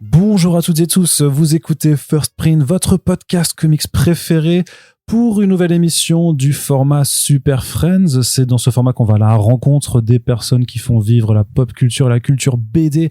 Bonjour à toutes et tous, vous écoutez First Print, votre podcast comics préféré pour une nouvelle émission du format Super Friends. C'est dans ce format qu'on va à la rencontre des personnes qui font vivre la pop culture, la culture BD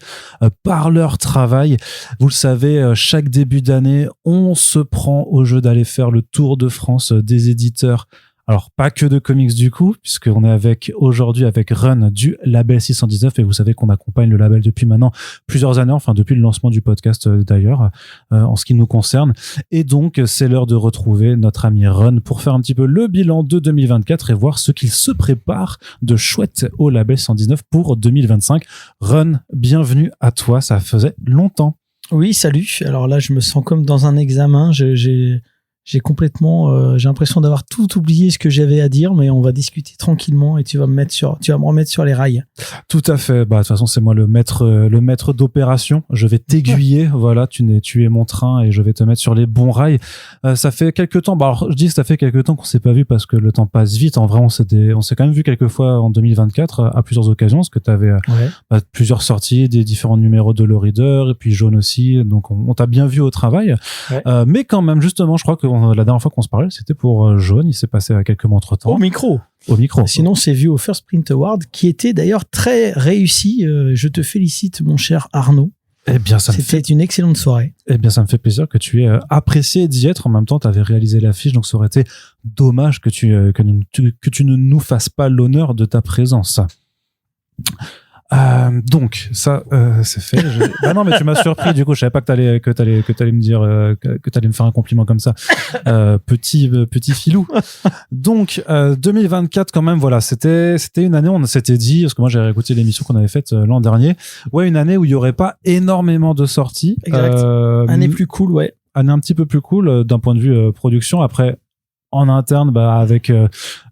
par leur travail. Vous le savez, chaque début d'année, on se prend au jeu d'aller faire le tour de France des éditeurs. Alors, pas que de comics du coup, puisqu'on est aujourd'hui avec Run du label 619, et vous savez qu'on accompagne le label depuis maintenant plusieurs années, enfin depuis le lancement du podcast d'ailleurs, en ce qui nous concerne. Et donc, c'est l'heure de retrouver notre ami Run pour faire un petit peu le bilan de 2024 et voir ce qu'il se prépare de chouette au label 119 pour 2025. Run, bienvenue à toi, ça faisait longtemps. Oui, salut. Alors là, je me sens comme dans un examen. J'ai complètement, j'ai l'impression d'avoir tout oublié ce que j'avais à dire, mais on va discuter tranquillement et tu vas me remettre sur les rails. Tout à fait. Bah, de toute façon, c'est moi le maître d'opération. Je vais t'aiguiller. Voilà, tu es mon train et je vais te mettre sur les bons rails. Ça fait quelques temps. Bah, alors, je dis que ça fait quelques temps qu'on s'est pas vu parce que le temps passe vite. En vrai, on s'est quand même vu quelques fois en 2024 à plusieurs occasions parce que tu avais plusieurs sorties, des différents numéros de Low Reader et puis Jaune aussi. Donc, on t'a bien vu au travail. Ouais. Mais quand même, justement, je crois que la dernière fois qu'on se parlait, c'était pour Jaune. Il s'est passé quelques mois entre temps. Au micro. Sinon, c'est vu au First Print Award, qui était d'ailleurs très réussi. Je te félicite, mon cher Arnaud. Eh bien, c'était une excellente soirée. Eh bien, ça me fait plaisir que tu aies apprécié d'y être. En même temps, tu avais réalisé l'affiche, donc ça aurait été dommage que tu ne nous fasses pas l'honneur de ta présence. Donc ça c'est fait. Bah non, mais tu m'as surpris, du coup je savais pas que t'allais me dire que t'allais me faire un compliment comme ça. Petit filou. Donc 2024 quand même, voilà, c'était une année, on s'était dit, parce que moi j'ai réécouté l'émission qu'on avait faite l'an dernier, une année où il y aurait pas énormément de sorties. Exact. Année plus cool, ouais. Année un petit peu plus cool d'un point de vue production. Après, en interne, avec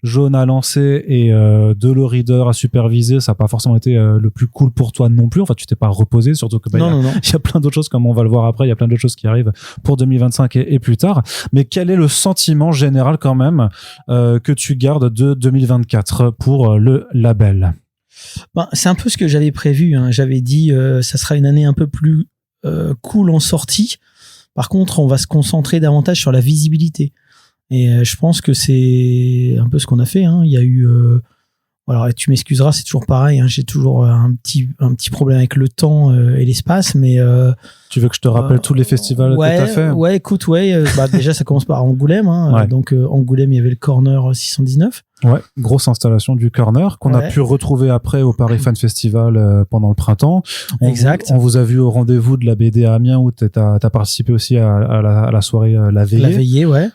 Jaune à lancer et de Low Reader à superviser, ça n'a pas forcément été le plus cool pour toi non plus. Enfin, tu t'es pas reposé, surtout que il y a plein d'autres choses, comme on va le voir après, il y a plein d'autres choses qui arrivent pour 2025 et plus tard. Mais quel est le sentiment général quand même que tu gardes de 2024 pour le label? C'est un peu ce que j'avais prévu, hein. J'avais dit ça sera une année un peu plus cool en sortie. Par contre, on va se concentrer davantage sur la visibilité. Et je pense que c'est un peu ce qu'on a fait, hein. Il y a eu alors tu m'excuseras, c'est toujours pareil, hein. J'ai toujours un petit problème avec le temps et l'espace, mais tu veux que je te rappelle tous les festivals que t'as fait? Ouais, écoute, déjà ça commence par Angoulême, hein. Ouais. Donc Angoulême, il y avait le Corner 619. Ouais, grosse installation du Corner qu'on a pu retrouver après au Paris Fan Festival pendant le printemps. Exact. On vous a vu au rendez-vous de la BD à Amiens où t'as participé aussi à la soirée La Veillée. La Veillée, ouais.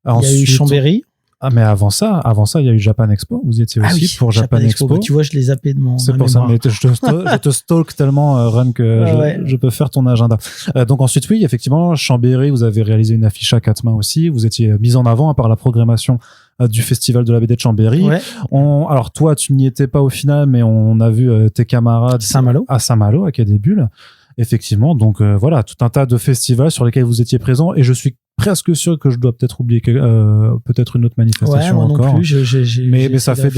Ensuite, il y a eu Chambéry. Ah, mais avant ça, il y a eu Japan Expo. Vous y étiez aussi pour Japan Expo. Bah, tu vois, je les zappais de mon. C'est pour ça, mais je te stalk tellement, Run, que je peux faire ton agenda. Donc ensuite, oui, effectivement, Chambéry, vous avez réalisé une affiche à 4 mains aussi. Vous étiez mis en avant par la programmation du festival de la BD de Chambéry. Ouais. Alors toi, tu n'y étais pas au final, mais on a vu tes camarades à Saint-Malo, à Quai des Bulles. Effectivement, donc voilà, tout un tas de festivals sur lesquels vous étiez présents, et je suis presque sûr que je dois peut-être oublier peut-être une autre manifestation moi encore. Non plus, mais ça fait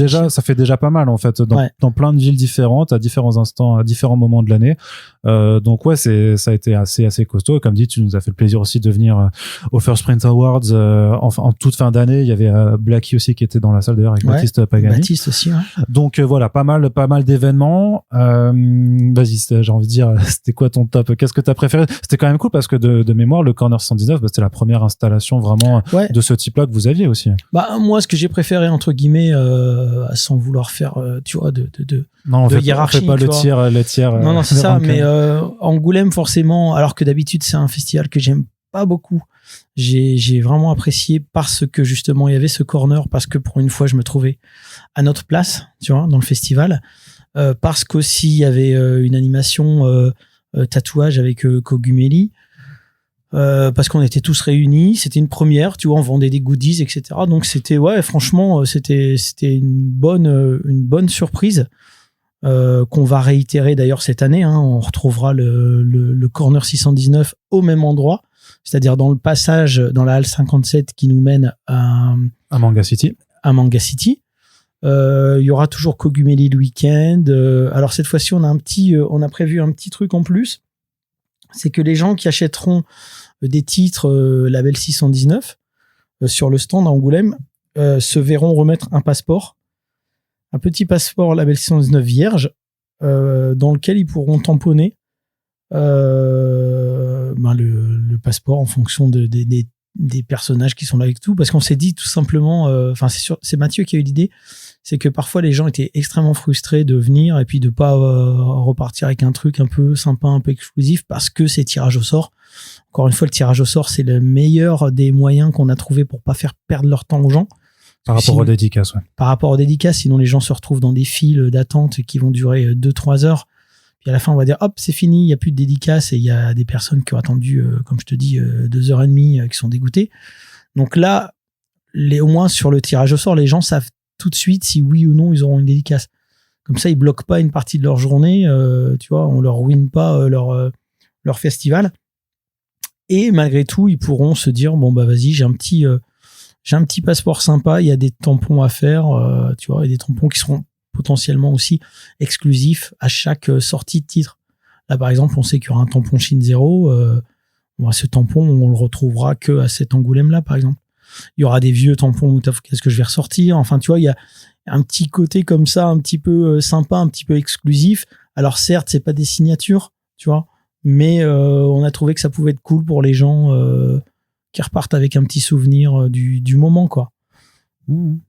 déjà pas mal en fait dans plein de villes différentes à différents instants, à différents moments de l'année. Donc ça a été assez costaud. Comme dit, tu nous as fait le plaisir aussi de venir au First Print Awards en toute fin d'année. Il y avait Blackie aussi qui était dans la salle d'ailleurs avec Baptiste Pagani. Baptiste aussi. Ouais. Donc voilà, pas mal d'événements. Vas-y, j'ai envie de dire, c'était quoi ton top? Qu'est-ce que t'as préféré? C'était quand même cool parce que de mémoire, le Corner 119, c'était la première installation vraiment de ce type-là que vous aviez aussi. Moi, ce que j'ai préféré entre guillemets, sans vouloir faire, tu vois, de hiérarchie. On fait pas le tiers. Non, c'est ça. Mais Angoulême, forcément, alors que d'habitude c'est un festival que j'aime pas beaucoup. J'ai vraiment apprécié parce que justement il y avait ce corner, parce que pour une fois je me trouvais à notre place, tu vois, dans le festival, parce qu'aussi il y avait une animation tatouage avec Kogumeli. Parce qu'on était tous réunis, c'était une première, tu vois, on vendait des goodies, etc. Donc c'était, franchement, c'était une bonne surprise qu'on va réitérer d'ailleurs cette année. Hein. On retrouvera le Corner 619 au même endroit, c'est-à-dire dans le passage dans la halle 57 qui nous mène à Manga City. Il y aura toujours Kogumeli le week-end. Alors cette fois-ci, on a prévu un petit truc en plus. c'est que les gens qui achèteront des titres label 619 sur le stand à Angoulême se verront remettre un passeport, un petit passeport label 619 vierge, dans lequel ils pourront tamponner le passeport en fonction des personnages qui sont là avec tout, parce qu'on s'est dit tout simplement, c'est Mathieu qui a eu l'idée, c'est que parfois les gens étaient extrêmement frustrés de venir et puis de pas repartir avec un truc un peu sympa, un peu exclusif, parce que c'est tirage au sort. Encore une fois, le tirage au sort, c'est le meilleur des moyens qu'on a trouvé pour pas faire perdre leur temps aux gens. Par rapport aux dédicaces, ouais. Par rapport aux dédicaces, sinon les gens se retrouvent dans des files d'attente qui vont durer 2-3 heures. Puis à la fin, on va dire, hop, c'est fini, il n'y a plus de dédicaces, et il y a des personnes qui ont attendu, comme je te dis, 2h30, qui sont dégoûtées. Donc là, au moins sur le tirage au sort, les gens savent tout de suite si oui ou non ils auront une dédicace. Comme ça, ils bloquent pas une partie de leur journée, tu vois, on leur ruine pas leur festival. Et malgré tout, ils pourront se dire, bon bah vas-y, j'ai un petit passeport sympa, il y a des tampons à faire, tu vois, et des tampons qui seront potentiellement aussi exclusifs à chaque sortie de titre. Là, par exemple, on sait qu'il y aura un tampon Chine 0. Ce tampon, on le retrouvera que à cet Angoulême-là, par exemple. Il y aura des vieux tampons qu'est-ce que je vais ressortir. Enfin, tu vois, il y a un petit côté comme ça, un petit peu sympa, un petit peu exclusif. Alors, certes, c'est pas des signatures, tu vois, mais on a trouvé que ça pouvait être cool pour les gens qui repartent avec un petit souvenir du moment, quoi.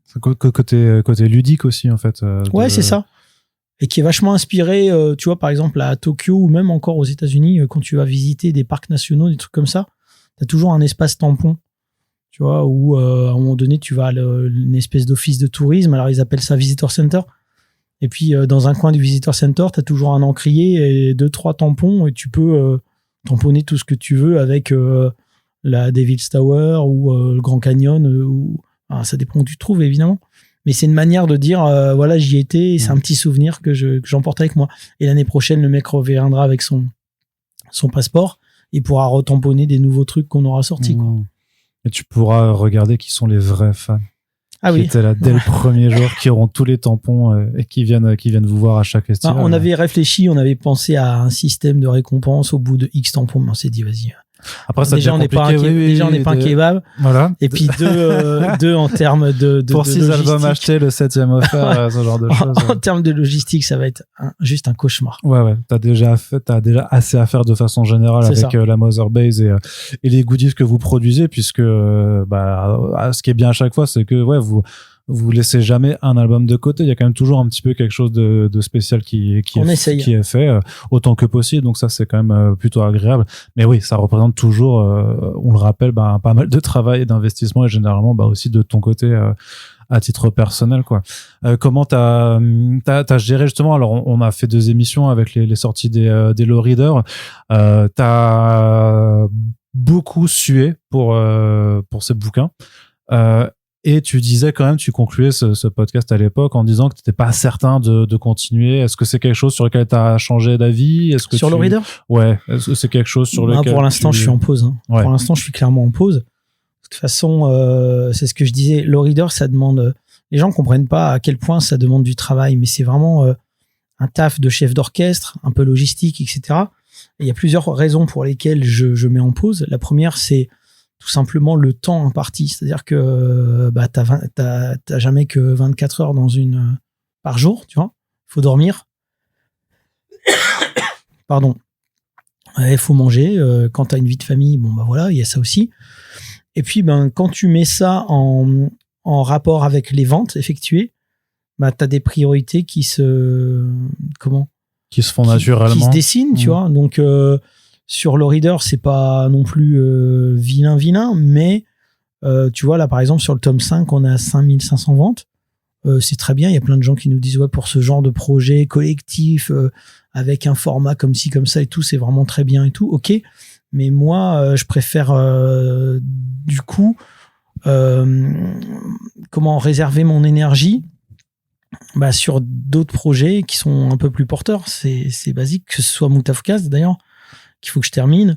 C'est côté ludique aussi, en fait. Ouais, c'est ça. Et qui est vachement inspiré, tu vois, par exemple, à Tokyo ou même encore aux États-Unis, quand tu vas visiter des parcs nationaux, des trucs comme ça, t'as toujours un espace tampon, tu vois, où à un moment donné, tu vas à une espèce d'office de tourisme. Alors, ils appellent ça Visitor Center. Et puis, dans un coin du Visitor Center, t'as toujours un encrier et 2-3 tampons, et tu peux tamponner tout ce que tu veux avec la Devil's Tower ou le Grand Canyon, ça dépend où tu te trouves, évidemment. Mais c'est une manière de dire, voilà, j'y étais, et c'est un petit souvenir que j'emporte avec moi. Et l'année prochaine, le mec reviendra avec son passeport, il pourra retamponner des nouveaux trucs qu'on aura sortis, quoi. Et tu pourras regarder qui sont les vrais fans. Ah oui. Qui étaient là dès le premier jour, qui auront tous les tampons et qui viennent vous voir à chaque festival. On avait réfléchi, on avait pensé à un système de récompense au bout de X tampons, mais on s'est dit, vas-y. Après, ça déjà, on n'est pas un kebab. Voilà. Et puis deux en termes de pour 6 albums achetés, le 7e offert, ce genre de choses. En termes de logistique, ça va être juste un cauchemar. Ouais. T'as déjà assez à faire de façon générale avec la Mother Base et les goodies que vous produisez, puisque, ce qui est bien à chaque fois, c'est que, vous laissez jamais un album de côté. Il y a quand même toujours un petit peu quelque chose de spécial qui est fait autant que possible. Donc ça, c'est quand même plutôt agréable. Mais oui, ça représente toujours, on le rappelle, pas mal de travail et d'investissement, et généralement aussi de ton côté à titre personnel, quoi. Comment t'as géré justement? Alors, on a fait 2 émissions avec les sorties des Low Reader. T'as beaucoup sué pour ces bouquins. Et tu disais quand même, tu concluais ce podcast à l'époque en disant que tu n'étais pas certain de continuer. Est-ce que c'est quelque chose sur lequel tu as changé d'avis? Sur le reader? Ouais. Est-ce que c'est quelque chose sur lequel pour l'instant, je suis en pause. Ouais. Pour l'instant, je suis clairement en pause. De toute façon, c'est ce que je disais. Le reader, ça demande... Les gens ne comprennent pas à quel point ça demande du travail, mais c'est vraiment un taf de chef d'orchestre, un peu logistique, etc. Et il y a plusieurs raisons pour lesquelles je mets en pause. La première, c'est tout simplement le temps imparti. C'est-à-dire que t'as jamais que 24 heures par jour, tu vois. Il faut dormir. Pardon. Il faut manger. Quand t'as une vie de famille, il y a ça aussi. Et puis, quand tu mets ça en rapport avec les ventes effectuées, t'as des priorités qui se font naturellement. Qui se dessinent, tu vois. Donc, sur le reader, c'est pas non plus vilain, mais tu vois, là, par exemple, sur le tome 5, on a 5500 ventes. C'est très bien. Il y a plein de gens qui nous disent, pour ce genre de projet collectif, avec un format comme ci, comme ça et tout, c'est vraiment très bien et tout. Ok. Mais moi, je préfère, du coup, réserver mon énergie sur d'autres projets qui sont un peu plus porteurs. C'est basique, que ce soit Moutafkaz, d'ailleurs, qu'il faut que je termine,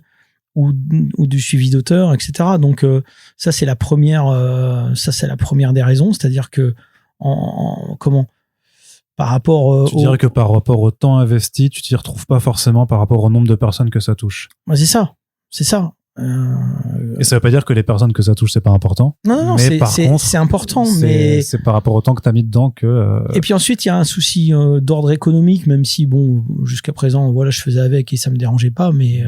ou du suivi d'auteur, etc. Donc ça c'est la première des raisons, c'est-à-dire que par rapport Tu dirais que par rapport au temps investi, tu t'y retrouves pas forcément par rapport au nombre de personnes que ça touche. C'est ça. Et ça veut pas dire que les personnes que ça touche, c'est pas important. Non, mais par contre, c'est important, mais c'est par rapport au temps que t'as mis dedans que. Et puis ensuite, il y a un souci d'ordre économique, même si bon, jusqu'à présent, voilà, je faisais avec et ça me dérangeait pas, mais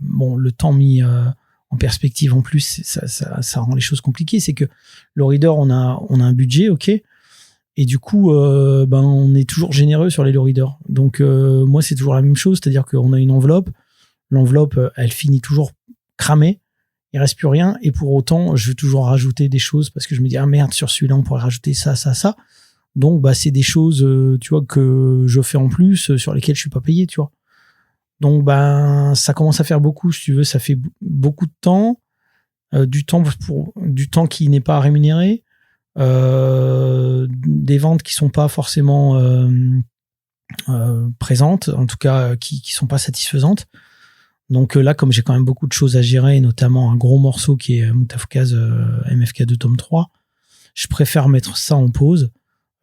bon, le temps mis en perspective en plus, ça rend les choses compliquées. C'est que le reader, on a un budget, ok. Et du coup, on est toujours généreux sur les low readers. Donc, moi, c'est toujours la même chose. C'est-à-dire qu'on a une enveloppe. L'enveloppe, elle finit toujours cramée. Il reste plus rien. Et pour autant, je veux toujours rajouter des choses parce que je me dis, ah merde, sur celui-là, on pourrait rajouter ça. Donc, c'est des choses, tu vois, que je fais en plus, sur lesquelles je suis pas payé, tu vois. Donc, ça commence à faire beaucoup, si tu veux. Ça fait beaucoup de temps. Du temps qui n'est pas rémunéré. Des ventes qui sont pas forcément présentes, en tout cas qui sont pas satisfaisantes. Donc là, comme j'ai quand même beaucoup de choses à gérer, notamment un gros morceau qui est Moutafkaz MFK2 tome 3, je préfère mettre ça en pause.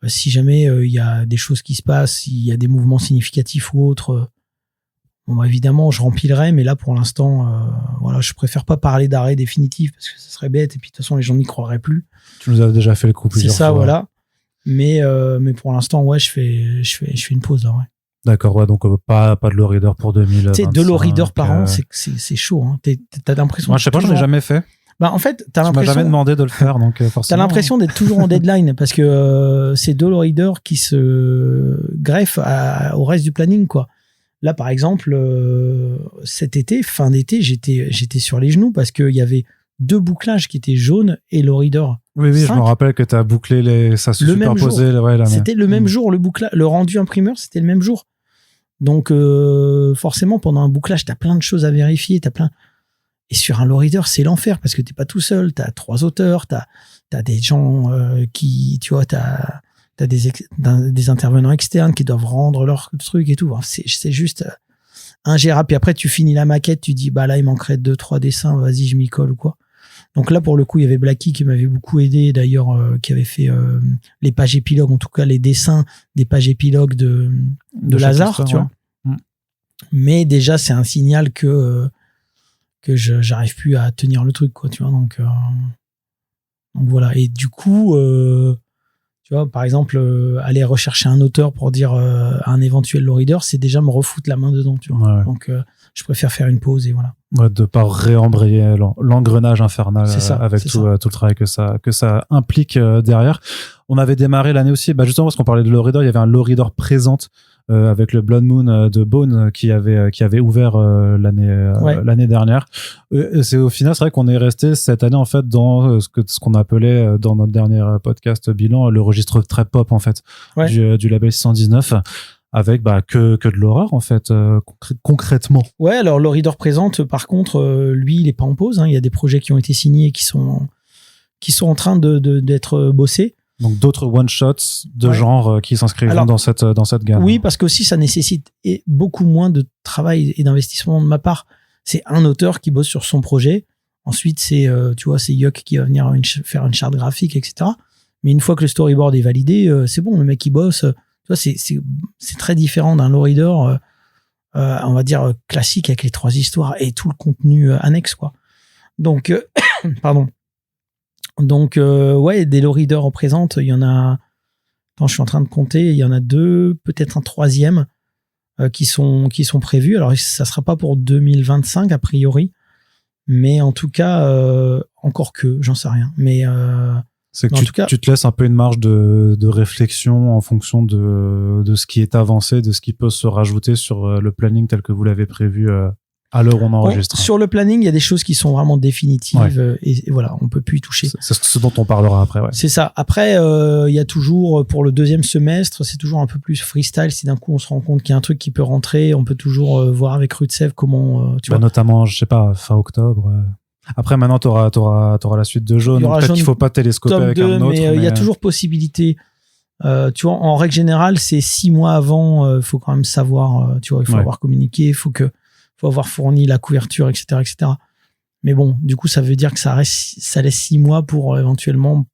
Si jamais il y a des choses qui se passent, il y a des mouvements significatifs ou autres, évidemment je rempilerai, mais là pour l'instant voilà, je préfère pas parler d'arrêt définitif parce que ça serait bête et puis de toute façon les gens n'y croiraient plus. Tu nous as déjà fait le coup plusieurs fois. C'est ça, voilà. Mais pour l'instant, ouais, je fais une pause là, ouais. D'accord, ouais, donc pas de low reader pour 2025. Tu sais, 2 low readers par an, c'est chaud. Hein. T'as l'impression. Moi, je sais pas, j'en ai jamais fait. En fait, t'as l'impression. Tu m'as jamais demandé de le faire, donc forcément. T'as l'impression d'être toujours en deadline parce que c'est 2 low readers qui se greffent au reste du planning, quoi. Là, par exemple, cet été, fin d'été, j'étais sur les genoux parce qu'il y avait 2 bouclages qui étaient jaunes et low reader. Oui, je me rappelle que tu as bouclé ça se superposait. C'était le même jour, le rendu imprimeur, c'était le même jour. Donc, forcément, pendant un bouclage, tu as plein de choses à vérifier. Et sur un low reader, c'est l'enfer parce que tu n'es pas tout seul. Tu as 3 auteurs, tu as des gens qui, tu vois, tu as des intervenants externes qui doivent rendre leur truc et tout. C'est juste ingérable. Puis après, tu finis la maquette, tu dis, là, il manquerait 2-3 dessins, vas-y, je m'y colle ou quoi. Donc là, pour le coup, il y avait Blacky qui m'avait beaucoup aidé, d'ailleurs, qui avait fait les pages épilogues, en tout cas les dessins des pages épilogues de Lazare, tu vois. Mais déjà, c'est un signal que j'arrive plus à tenir le truc, quoi, tu vois. Donc voilà. Et du coup, tu vois, par exemple, aller rechercher un auteur pour dire un éventuel low reader, c'est déjà me refoutre la main dedans, tu vois. Ouais. Donc, je préfère faire une pause et voilà. Ouais, de pas réembrayer l'engrenage infernal avec tout le travail que ça implique derrière. On avait démarré l'année aussi, justement parce qu'on parlait de low reader, il y avait un low reader présente avec le Blood Moon de Bone qui avait ouvert l'année dernière. C'est au final, c'est vrai qu'on est resté cette année en fait dans ce qu'on appelait dans notre dernier podcast bilan le registre très pop en fait du label 619. Avec que de l'horreur en fait concrètement. Ouais, alors le reader présente par contre lui il est pas en pause, hein. Il y a des projets qui ont été signés et qui sont en train d'être bossés. Donc d'autres one shots de genre qui s'inscrivent dans cette gamme. Oui, parce qu'aussi ça nécessite beaucoup moins de travail et d'investissement de ma part. C'est un auteur qui bosse sur son projet. Ensuite c'est tu vois, c'est Yuck qui va venir faire une charte graphique, etc. Mais une fois que le storyboard est validé, c'est bon, le mec il bosse. C'est très différent d'un low reader, on va dire classique avec les 3 histoires et tout le contenu annexe, quoi. Donc, pardon. Donc, ouais, des low readers en présente, il y en a. Quand je suis en train de compter, il y en a 2, peut-être un 3e qui sont prévus. Alors, ça sera pas pour 2025 a priori, mais en tout cas, encore que, j'en sais rien. Mais c'est que tu te laisses un peu une marge de réflexion en fonction de ce qui est avancé, de ce qui peut se rajouter sur le planning tel que vous l'avez prévu à l'heure où on enregistre. Sur le planning, il y a des choses qui sont vraiment définitives et voilà, on peut plus y toucher. C'est ce dont on parlera après. Ouais. C'est ça. Après, il y a toujours, pour le 2e semestre, c'est toujours un peu plus freestyle. Si d'un coup on se rend compte qu'il y a un truc qui peut rentrer, on peut toujours voir avec Rutsev comment, tu vois. Notamment, je sais pas, fin octobre. Après, maintenant, t'auras la suite de Jaune. Peut-être qu'il faut pas télescoper avec 2, un autre. Mais il y a toujours possibilité. Tu vois, en règle générale, c'est 6 mois avant. Faut quand même savoir. Tu vois, il faut avoir communiqué. Faut avoir fourni la couverture, etc., etc. Mais bon, du coup, ça veut dire que ça laisse 6 mois pour éventuellement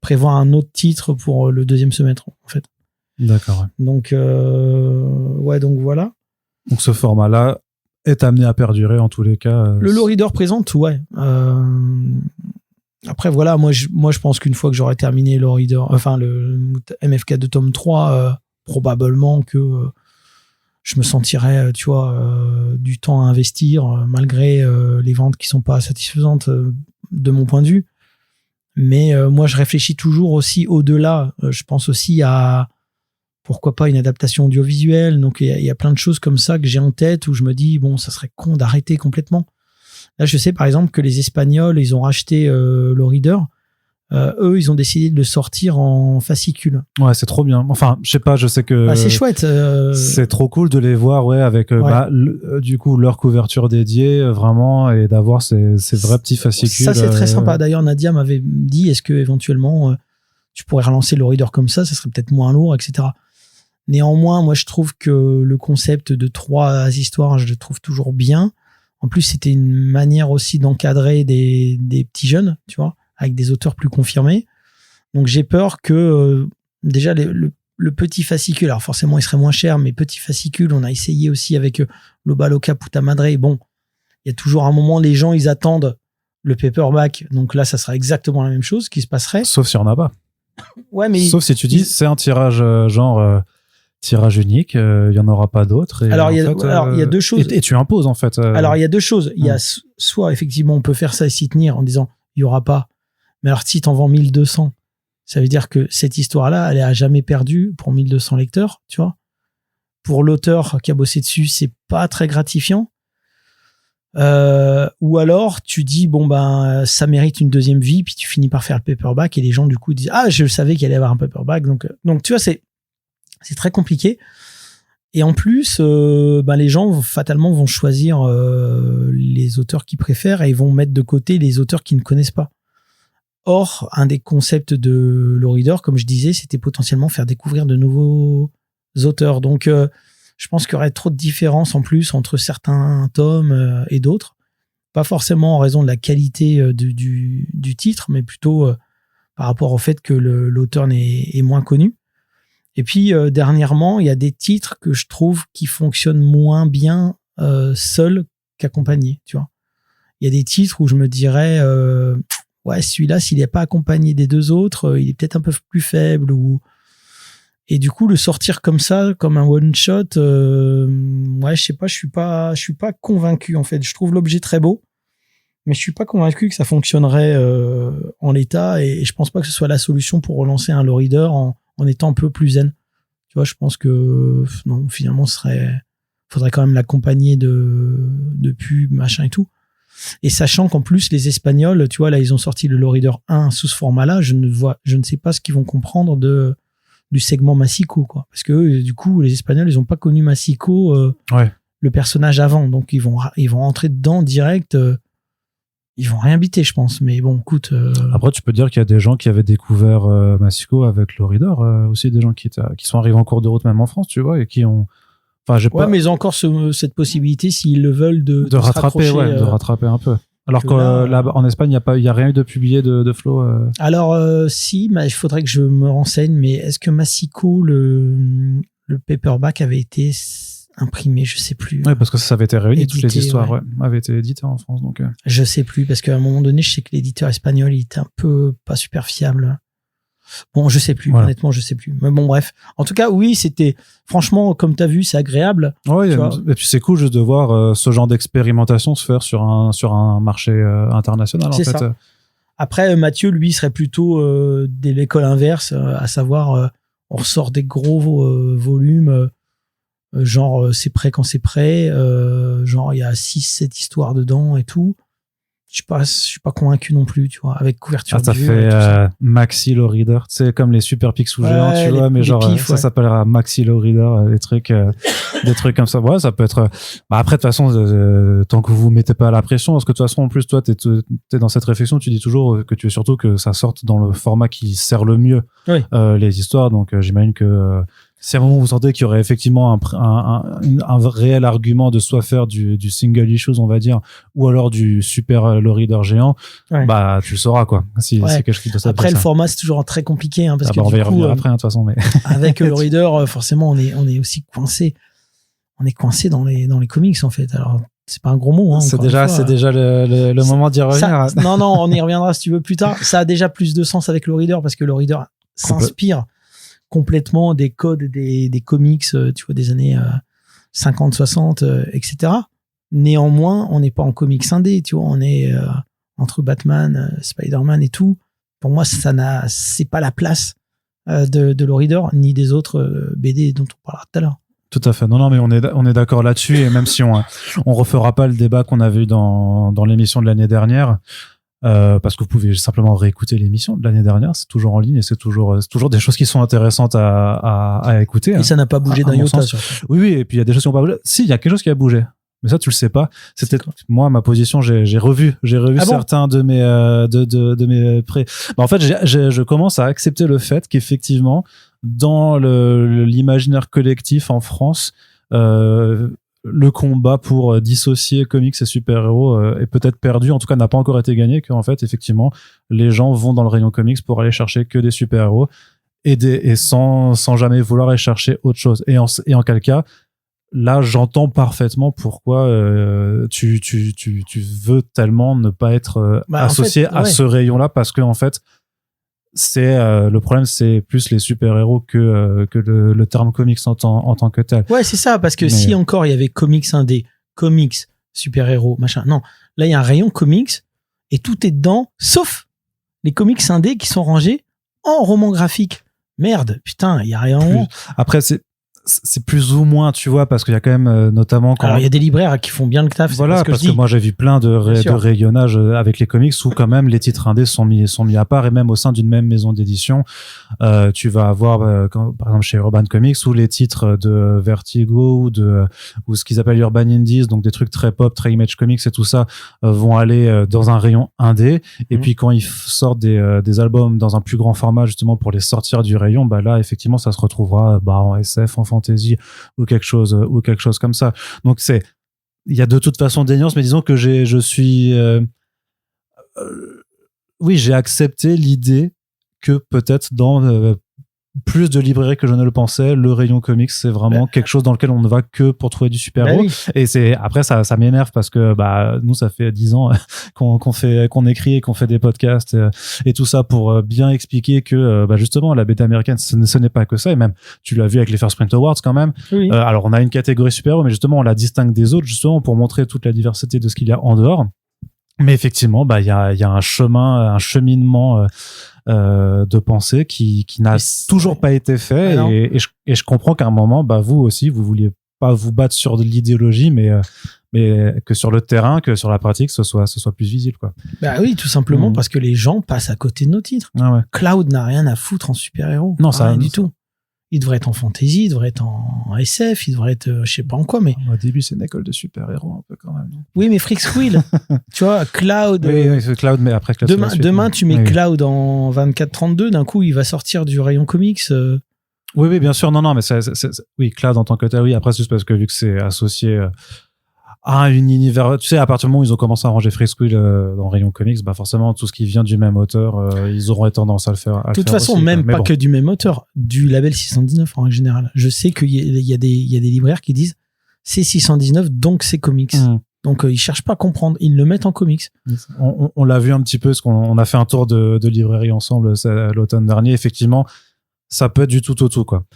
prévoir un autre titre pour le 2e semestre, en fait. D'accord. Ouais. Donc, donc voilà. Donc ce format-là est amené à perdurer en tous les cas. Le low reader présente, ouais. Après, voilà, moi, je pense qu'une fois que j'aurai terminé le low reader, enfin, le MFK de tome 3, probablement que je me sentirais, tu vois, du temps à investir, malgré les ventes qui sont pas satisfaisantes de mon point de vue. Mais moi, je réfléchis toujours aussi au-delà. Je pense aussi à pourquoi pas une adaptation audiovisuelle. Donc, il y a plein de choses comme ça que j'ai en tête où je me dis, bon, ça serait con d'arrêter complètement. Là, je sais par exemple que les Espagnols, ils ont racheté le Reader. Eux, ils ont décidé de le sortir en fascicule. Ouais, c'est trop bien. Enfin, je sais pas, je sais que c'est chouette. C'est trop cool de les voir, ouais, avec du coup leur couverture dédiée, vraiment, et d'avoir ces vrais petits fascicules. Ça, c'est très sympa. D'ailleurs, Nadia m'avait dit, est-ce que éventuellement tu pourrais relancer le Reader comme ça serait peut-être moins lourd, etc. Néanmoins, moi, je trouve que le concept de 3 histoires, je le trouve toujours bien. En plus, c'était une manière aussi d'encadrer des petits jeunes, tu vois, avec des auteurs plus confirmés. Donc, j'ai peur que déjà le petit fascicule, alors forcément, il serait moins cher, mais petit fascicule, on a essayé aussi avec Loba Loca Puta Madre. Bon, il y a toujours un moment, les gens, ils attendent le paperback. Donc là, ça sera exactement la même chose qui se passerait. Sauf si on n'a pas. Ouais, mais sauf si tu dis, c'est un tirage tirage unique, il y en aura pas d'autres. Alors il y a deux choses. Et tu imposes en fait. Alors il y a deux choses. Il y a soit effectivement on peut faire ça et s'y tenir en disant il y aura pas. Mais alors si t'en vends 1200, ça veut dire que cette histoire-là, elle est à jamais perdue pour 1200 lecteurs, tu vois. Pour l'auteur qui a bossé dessus, c'est pas très gratifiant. Ou alors tu dis bon ben ça mérite une deuxième vie, puis tu finis par faire le paperback et les gens du coup disent ah je savais qu'il allait y avoir un paperback, donc tu vois c'est très compliqué. Et en plus, les gens fatalement vont choisir les auteurs qu'ils préfèrent et ils vont mettre de côté les auteurs qu'ils ne connaissent pas. Or, un des concepts de low reader, comme je disais, c'était potentiellement faire découvrir de nouveaux auteurs. Donc, je pense qu'il y aurait trop de différence en plus entre certains tomes et d'autres. Pas forcément en raison de la qualité du titre, mais plutôt par rapport au fait que l'auteur est moins connu. Et puis, dernièrement, il y a des titres que je trouve qui fonctionnent moins bien seuls qu'accompagnés, tu vois. Il y a des titres où je me dirais, ouais, celui-là, s'il n'est pas accompagné des deux autres, il est peut-être un peu plus faible. Et du coup, le sortir comme ça, comme un one-shot, ouais, je sais pas, je suis pas convaincu, en fait. Je trouve l'objet très beau, mais je suis pas convaincu que ça fonctionnerait en l'état, et je pense pas que ce soit la solution pour relancer un low reader en étant un peu plus zen. Tu vois, je pense que non, finalement, faudrait quand même l'accompagner de pub, machin et tout. Et sachant qu'en plus, les Espagnols, tu vois, là, ils ont sorti le low reader 1 sous ce format-là, je ne sais pas ce qu'ils vont comprendre du segment Massico, quoi. Parce que du coup, les Espagnols, ils ont pas connu Massico, le personnage avant. Donc, ils vont rentrer dedans direct. Ils vont rien biter, je pense. Mais bon, écoute. Après, tu peux dire qu'il y a des gens qui avaient découvert Massico avec le reader, aussi des gens qui sont arrivés en cours de route, même en France, tu vois, et qui ont. Enfin, mais ils ont encore cette possibilité, s'ils le veulent, de rattraper, de rattraper un peu. Alors que là, en Espagne, il y a rien eu de publié de Flo. Alors, si, mais il faudrait que je me renseigne. Mais est-ce que Massico, le paperback avait été imprimé, je sais plus. Oui, parce que ça avait été réuni, édité, toutes les histoires, avaient été éditées en France. Donc, je sais plus, parce qu'à un moment donné, je sais que l'éditeur espagnol, il était un peu pas super fiable. Bon, je sais plus, honnêtement, je sais plus. Mais bon, bref. En tout cas, oui, c'était, franchement, comme tu as vu, c'est agréable. Ouais, et puis c'est cool juste de voir ce genre d'expérimentation se faire sur un marché international, en fait. Ça. Après, Mathieu, lui, serait plutôt de l'école inverse, à savoir, on ressort des gros volumes, genre c'est prêt quand c'est prêt, genre il y a 6-7 histoires dedans et tout. Je suis pas convaincu non plus, tu vois, avec couverture ça fait Maxi Low Reader, tu sais, comme les Super Picsou géants, tu vois, mais genre pifs, ça s'appellera Maxi Low Reader, des trucs comme ça. Ouais, ça peut être. Après, de toute façon, tant que vous mettez pas la pression, parce que de toute façon, en plus, toi, t'es dans cette réflexion, tu dis toujours que tu veux surtout que ça sorte dans le format qui sert le mieux les histoires. Donc, j'imagine que Si à un moment vous sentez qu'il y aurait effectivement un réel argument de soit faire du single issues, on va dire, ou alors du super low reader géant, bah tu le sauras quoi. Si c'est quelque chose qui doit s'appeler. Après le format c'est toujours très compliqué parce que on va y revenir après de toute façon. Mais avec le reader, forcément on est aussi coincé. On est coincé dans les comics en fait. Alors c'est pas un gros mot. C'est déjà le moment d'y revenir. Non, on y reviendra si tu veux plus tard. Ça a déjà plus de sens avec le reader parce que le reader s'inspire complètement des codes des comics, tu vois, des années 50, 60, etc. Néanmoins, on n'est pas en comics indé, tu vois, on est entre Batman, Spider-Man et tout. Pour moi, c'est pas la place de le reader ni des autres BD dont on parlera tout à l'heure. Tout à fait. Non, mais on est d'accord là-dessus. Et même si on refera pas le débat qu'on avait eu dans l'émission de l'année dernière, parce que vous pouvez simplement réécouter l'émission de l'année dernière, c'est toujours en ligne et c'est toujours des choses qui sont intéressantes à écouter. Et ça n'a pas bougé d'un iota. Oui, et puis il y a des choses qui n'ont pas bougé. Si, il y a quelque chose qui a bougé. Mais ça, tu le sais pas. C'était moi, ma position, j'ai revu certains de mes prêts. Bah, en fait, je commence à accepter le fait qu'effectivement, dans l'imaginaire collectif en France, le combat pour dissocier comics et super-héros est peut-être perdu, en tout cas n'a pas encore été gagné, qu'en fait, effectivement, les gens vont dans le rayon comics pour aller chercher que des super-héros et sans jamais vouloir aller chercher autre chose. Et en quel cas, là, j'entends parfaitement pourquoi tu veux tellement ne pas être associé à ce rayon-là, parce que en fait, c'est le problème, c'est plus les super-héros que le terme comics en tant que tel. Ouais, c'est ça, parce que si encore il y avait comics indé, comics, super-héros, machin. Non, là il y a un rayon comics et tout est dedans, sauf les comics indés qui sont rangés en roman graphique. Merde, putain, il y a rien en haut. Après, c'est plus ou moins, tu vois, parce qu'il y a quand même notamment quand... Alors il y a des libraires qui font bien le taf. Voilà, parce que moi j'ai vu plein de rayonnages avec les comics où quand même les titres indés sont mis à part, et même au sein d'une même maison d'édition, tu vas avoir par exemple chez Urban Comics où les titres de Vertigo ou ce qu'ils appellent Urban Indies, donc des trucs très pop, très Image Comics et tout ça, vont aller dans un rayon indé, et puis quand ils sortent des albums dans un plus grand format justement pour les sortir du rayon, bah là effectivement ça se retrouvera en SF, en fantasy ou quelque chose comme ça. Donc il y a de toute façon des nuances, mais disons que j'ai accepté l'idée que peut-être dans plus de librairies que je ne le pensais, le rayon comics c'est vraiment quelque chose dans lequel on ne va que pour trouver du super-héros. Et après ça m'énerve parce que nous ça fait 10 ans qu'on écrit et qu'on fait des podcasts et tout ça pour bien expliquer que justement la BD américaine ce n'est pas que ça, et même tu l'as vu avec les First Print Awards quand même. Oui. Alors on a une catégorie super-héros, mais justement on la distingue des autres justement pour montrer toute la diversité de ce qu'il y a en dehors. Mais effectivement, il y a un cheminement de pensée qui n'a toujours pas été fait, et je comprends qu'à un moment, vous aussi, vous vouliez pas vous battre sur de l'idéologie, mais que sur le terrain, que sur la pratique, ce soit plus visible, quoi. Bah oui, tout simplement parce que les gens passent à côté de nos titres. Ah ouais. Cloud n'a rien à foutre en super-héros. Non, ça rien du tout. Il devrait être en fantasy, il devrait être en SF, il devrait être je sais pas en quoi, mais... Au début, c'est une école de super-héros un peu quand même. Donc. Oui, mais Freak Squill, tu vois, Cloud... Oui, c'est Cloud, mais après Cloud... Demain, tu mets Cloud en 24-32, d'un coup, il va sortir du rayon comics... Oui, bien sûr, non, mais oui, Cloud en tant que tel, oui, après, c'est juste parce que vu que c'est associé... à un univers, tu sais, à partir du moment où ils ont commencé à ranger Freak Squill dans Rayon Comics, forcément tout ce qui vient du même auteur, ils auront tendance à le faire. De toute façon, aussi, même pas que du même auteur, du label 619 en général. Je sais qu'il y a des libraires qui disent c'est 619 donc c'est comics. Donc ils cherchent pas à comprendre, ils le mettent en comics. On l'a vu un petit peu, parce qu'on a fait un tour de librairie ensemble l'automne dernier. Effectivement, ça peut être du tout au tout, quoi.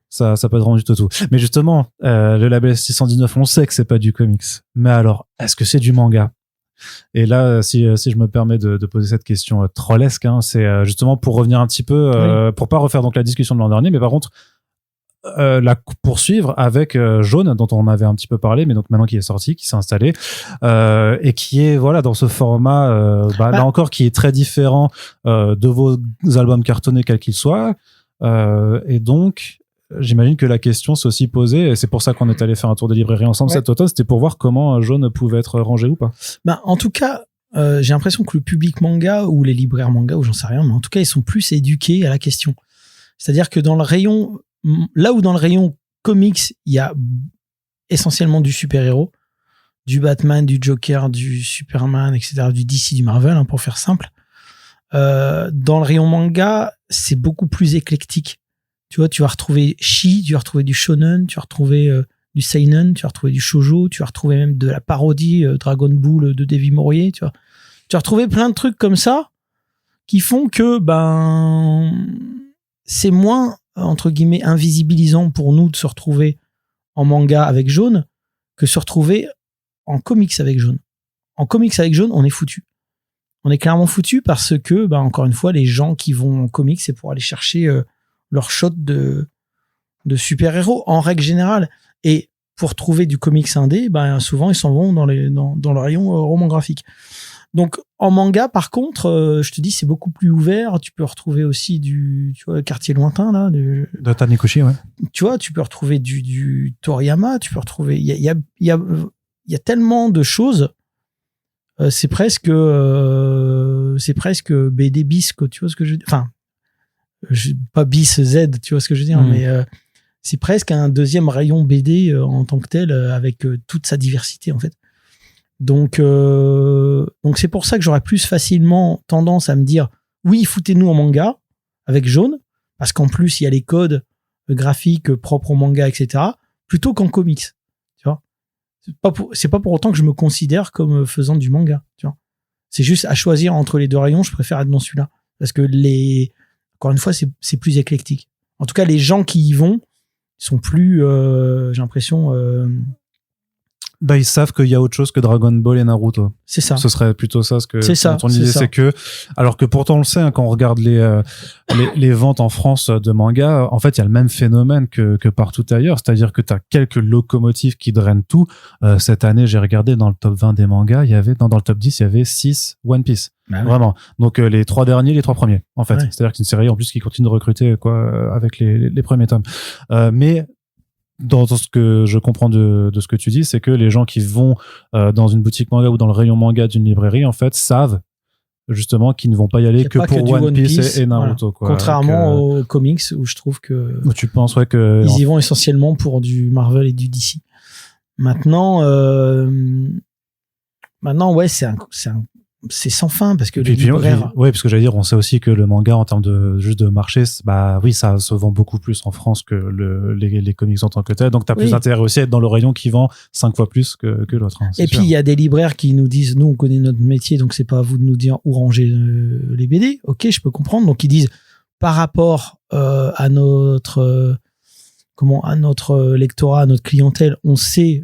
Ça peut être vraiment du tout au tout. Mais justement, le label 619, on sait que c'est pas du comics. Mais alors, est-ce que c'est du manga? Et là, si je me permets de poser cette question trollesque, c'est justement pour revenir un petit peu, pour pas refaire donc la discussion de l'an dernier, mais par contre, la poursuivre avec Jaune, dont on avait un petit peu parlé, mais donc maintenant qui est sorti, qui s'est installé, et qui est dans ce format, là encore, qui est très différent de vos albums cartonnés quels qu'ils soient. Et donc j'imagine que la question s'est aussi posée, et c'est pour ça qu'on est allé faire un tour de librairie ensemble cet automne, c'était pour voir comment Jaune pouvait être rangé ou pas. En tout cas, j'ai l'impression que le public manga ou les libraires manga, ou j'en sais rien, mais en tout cas ils sont plus éduqués à la question. C'est-à-dire que dans le rayon là où dans le rayon comics, il y a essentiellement du super-héros, du Batman, du Joker, du Superman, etc., du DC, du Marvel, hein, pour faire simple. Dans le rayon manga, c'est beaucoup plus éclectique. Tu vois, tu vas retrouver Shi, tu vas retrouver du shonen, tu vas retrouver du seinen, tu vas retrouver du shoujo, tu vas retrouver même de la parodie Dragon Ball de Davy Mourier, tu vas retrouver plein de trucs comme ça qui font que c'est moins entre guillemets invisibilisant pour nous de se retrouver en manga avec Jaune que se retrouver en comics avec Jaune. En comics avec Jaune, on est foutu. On est clairement foutu parce que, encore une fois, les gens qui vont en comics, c'est pour aller chercher leur shot de super-héros en règle générale. Et pour trouver du comics indé, souvent ils s'en vont dans le rayon roman graphique. Donc en manga, par contre, je te dis, c'est beaucoup plus ouvert. Tu peux retrouver aussi du Quartier Lointain là, de Taniguchi, ouais. Tu vois, tu peux retrouver du Toriyama. Tu peux retrouver. Il y a tellement de choses. C'est presque BD bis, quoi, tu vois ce que je veux dire. Enfin, pas bis Z, tu vois ce que je veux dire, mais c'est presque un deuxième rayon BD en tant que tel, avec toute sa diversité en fait. Donc c'est pour ça que j'aurais plus facilement tendance à me dire oui, foutez-nous en manga avec Jaune, parce qu'en plus il y a les codes graphiques propres au manga, etc., plutôt qu'en comics. Tu vois, c'est pas pour autant que je me considère comme faisant du manga. Tu vois, c'est juste à choisir entre les deux rayons, je préfère être dans celui-là parce que encore une fois, c'est plus éclectique. En tout cas, les gens qui y vont sont plus, j'ai l'impression. Ils savent qu'il y a autre chose que Dragon Ball et Naruto. C'est ça. Ce serait plutôt ça, ce que on disait, c'est que, alors que pourtant on le sait, hein, quand on regarde les ventes en France de mangas, en fait, il y a le même phénomène que partout ailleurs. C'est-à-dire que tu as quelques locomotives qui drainent tout. Cette année, j'ai regardé dans le top 20 des mangas, dans le top 10, il y avait 6 One Piece. Bah oui. Vraiment. Donc, les 3 derniers, les 3 premiers, en fait. Ouais. C'est-à-dire que c'est une série, en plus, qui continue de recruter, avec les premiers tomes. Mais, dans ce que je comprends de ce que tu dis, c'est que les gens qui vont dans une boutique manga ou dans le rayon manga d'une librairie, en fait, savent justement qu'ils ne vont pas y aller que pour One Piece et Naruto. Voilà. Contrairement aux comics où je trouve que où tu penses que ils y vont essentiellement pour du Marvel et du DC. Maintenant, ouais, c'est sans fin parce que les libraires... Oui, parce que j'allais dire, on sait aussi que le manga en termes de marché, oui, ça se vend beaucoup plus en France que les comics en tant que tel. Donc, tu as plus intérêt aussi à être dans le rayon qui vend 5 fois plus que l'autre. Hein, et puis, il y a des libraires qui nous disent, nous, on connaît notre métier, donc c'est pas à vous de nous dire où ranger les BD. Ok, je peux comprendre. Donc, ils disent, par rapport à notre lectorat, à notre clientèle, on sait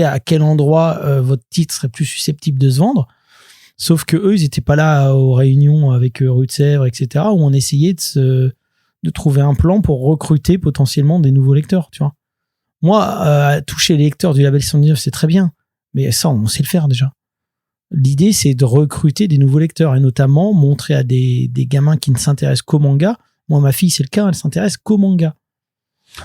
à quel endroit votre titre serait plus susceptible de se vendre. Sauf que eux, ils n'étaient pas là aux réunions avec Rue de Sèvres, etc., où on essayait de trouver un plan pour recruter potentiellement des nouveaux lecteurs, tu vois. Moi, toucher les lecteurs du label 119, c'est très bien, mais ça, on sait le faire déjà. L'idée, c'est de recruter des nouveaux lecteurs et notamment montrer à des gamins qui ne s'intéressent qu'au manga. Moi, ma fille, c'est le cas, elle s'intéresse qu'au manga.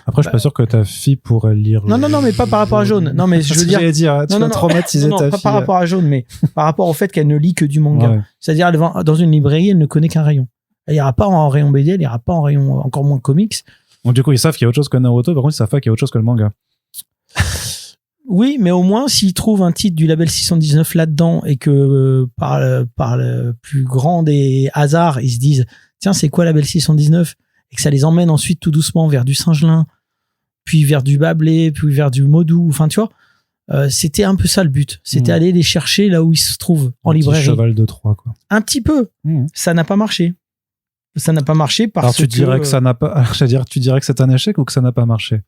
Après, je suis pas sûr que ta fille pourrait lire. Non, mais pas par rapport à Jaune. Non, mais je veux dire. Tu vas traumatiser ta fille. Pas par rapport à Jaune, mais par rapport au fait qu'elle ne lit que du manga. Ouais. C'est-à-dire, dans une librairie, elle ne connaît qu'un rayon. Elle ira pas en rayon BD, elle ira pas en rayon encore moins comics. Donc, du coup, ils savent qu'il y a autre chose que Naruto, par contre, ils savent pas qu'il y a autre chose que le manga. Oui, mais au moins, s'ils trouvent un titre du label 619 là-dedans et que par le plus grand des hasards, ils se disent, tiens, c'est quoi label 619? Et que ça les emmène ensuite tout doucement vers du Singelin, puis vers du Bablé, puis vers du Modou. Enfin, tu vois, c'était un peu ça le but. C'était aller les chercher là où ils se trouvent, en librairie. Un petit cheval de Troie, quoi. Un petit peu. Ça n'a pas marché. Ça n'a pas marché parce que... Alors, tu dirais que ça n'a pas... tu dirais que c'est un échec ou que ça n'a pas marché?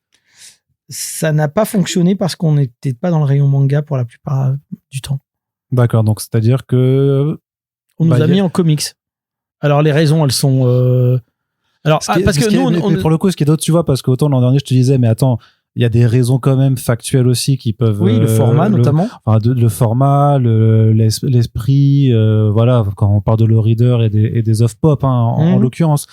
Ça n'a pas fonctionné parce qu'on n'était pas dans le rayon manga pour la plupart du temps. D'accord, donc c'est-à-dire que... On nous a mis en comics. Alors, les raisons, elles sont... parce que nous, pour le coup, ce qui est d'autre, tu vois, parce qu'autant l'an dernier, je te disais, mais attends, il y a des raisons quand même factuelles aussi qui peuvent... Oui, le format notamment. Le format, l'esprit, voilà, quand on parle de low reader et des off-pop, hein, en l'occurrence.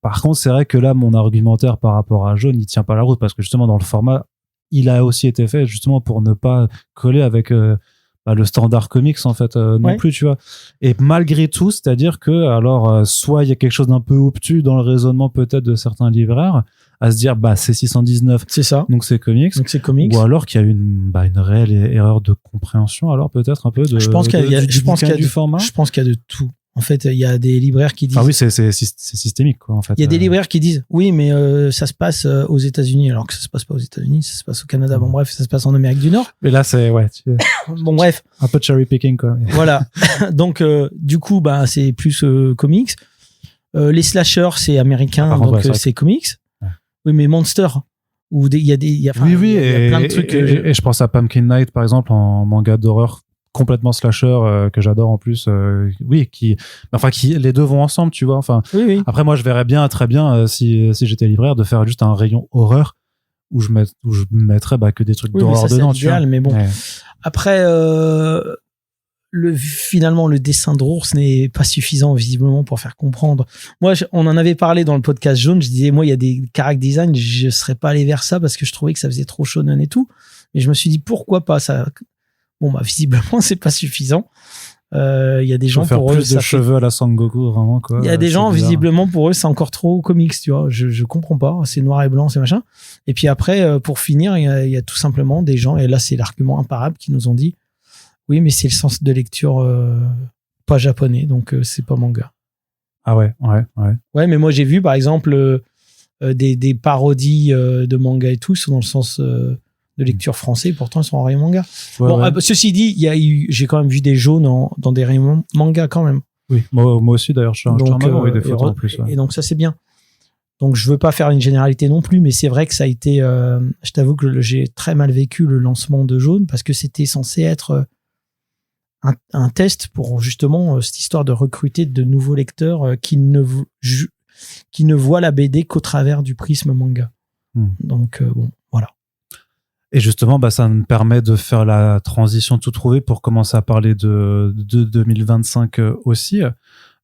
Par contre, c'est vrai que là, mon argumentaire par rapport à Jaune, il tient pas la route, parce que justement, dans le format, il a aussi été fait justement pour ne pas coller avec... le standard comics en fait non plus, tu vois. Et malgré tout, c'est-à-dire que alors soit il y a quelque chose d'un peu obtus dans le raisonnement peut-être de certains libraires à se dire c'est 619, c'est ça, donc c'est comics, ou alors qu'il y a une réelle erreur de compréhension, alors peut-être un peu de je pense qu'il y a du format. Je pense qu'il y a de tout. En fait, il y a des libraires qui disent. Ah oui, c'est systémique, quoi, en fait. Il y a des libraires qui disent, oui, mais ça se passe aux États-Unis, alors que ça se passe pas aux États-Unis, ça se passe au Canada. Bon, bref, ça se passe en Amérique du Nord. Mais là, c'est bon, bref. Un peu cherry picking, quoi. Voilà. Donc, du coup, c'est plus comics. Les slashers, c'est américain, donc c'est comics. Ouais. Oui, mais Monster, où il y a il y a plein de trucs. Et je pense à Pumpkin Night, par exemple, en manga d'horreur complètement slasher que j'adore en plus, qui les deux vont ensemble, tu vois. Enfin, oui. Après moi je verrais très bien si j'étais libraire de faire juste un rayon horreur où je mettrais que des trucs d'horreur dedans, tu vois. Mais bon. Ouais. Après finalement le dessin de Rours n'est pas suffisant visiblement pour faire comprendre. Moi on en avait parlé dans le podcast jaune, je disais moi il y a des character design, je serais pas allé vers ça parce que je trouvais que ça faisait trop shonen et tout, mais je me suis dit pourquoi pas ça. Bon, visiblement, c'est pas suffisant. Il y a des gens pour eux. Plus de cheveux à la Sangoku, vraiment, quoi. Il y a des gens, visiblement, pour eux, c'est encore trop comics, tu vois. Je comprends pas. C'est noir et blanc, c'est machin. Et puis après, pour finir, il y a tout simplement des gens, et là, c'est l'argument imparable, qui nous ont dit, oui, mais c'est le sens de lecture pas japonais, donc c'est pas manga. Ah ouais. Ouais, mais moi, j'ai vu, par exemple, des parodies de manga et tout, sont dans le sens de lecture français, pourtant ils sont en rayon manga. Ceci dit, j'ai quand même vu des jaunes dans des rayons manga quand même. Oui, moi aussi d'ailleurs, je des photos en plus. Et donc ça c'est bien. Donc je veux pas faire une généralité non plus, mais c'est vrai que ça a été, je t'avoue que j'ai très mal vécu le lancement de Jaune parce que c'était censé être un test pour justement cette histoire de recruter de nouveaux lecteurs qui ne voient la BD qu'au travers du prisme manga. Donc voilà. Et justement, ça me permet de faire la transition tout trouvé pour commencer à parler de 2025 aussi.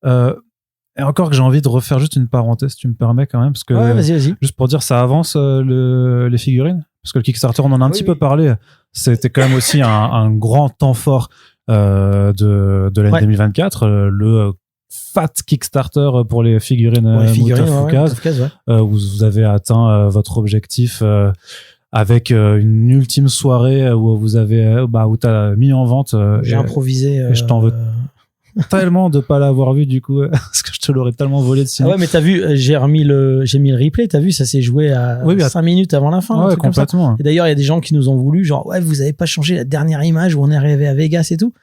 Et encore que j'ai envie de refaire juste une parenthèse, tu me permets quand même, parce que vas-y. Juste pour dire, ça avance les figurines, parce que le Kickstarter, on en a un petit peu parlé. C'était quand même aussi un grand temps fort de l'année 2024, le fat Kickstarter pour les figurines Fukaz, où vous avez atteint votre objectif. Avec une ultime soirée où vous avez où t'as mis en vente. J'ai improvisé. Et je t'en veux tellement de pas l'avoir vu du coup, parce que je te l'aurais tellement volé de signer. Ah ouais, mais t'as vu, j'ai mis le replay. T'as vu, ça s'est joué à 5 minutes avant la fin. Ouais, complètement. Et d'ailleurs, il y a des gens qui nous ont voulu, genre vous avez pas changé la dernière image où on est arrivé à Vegas et tout.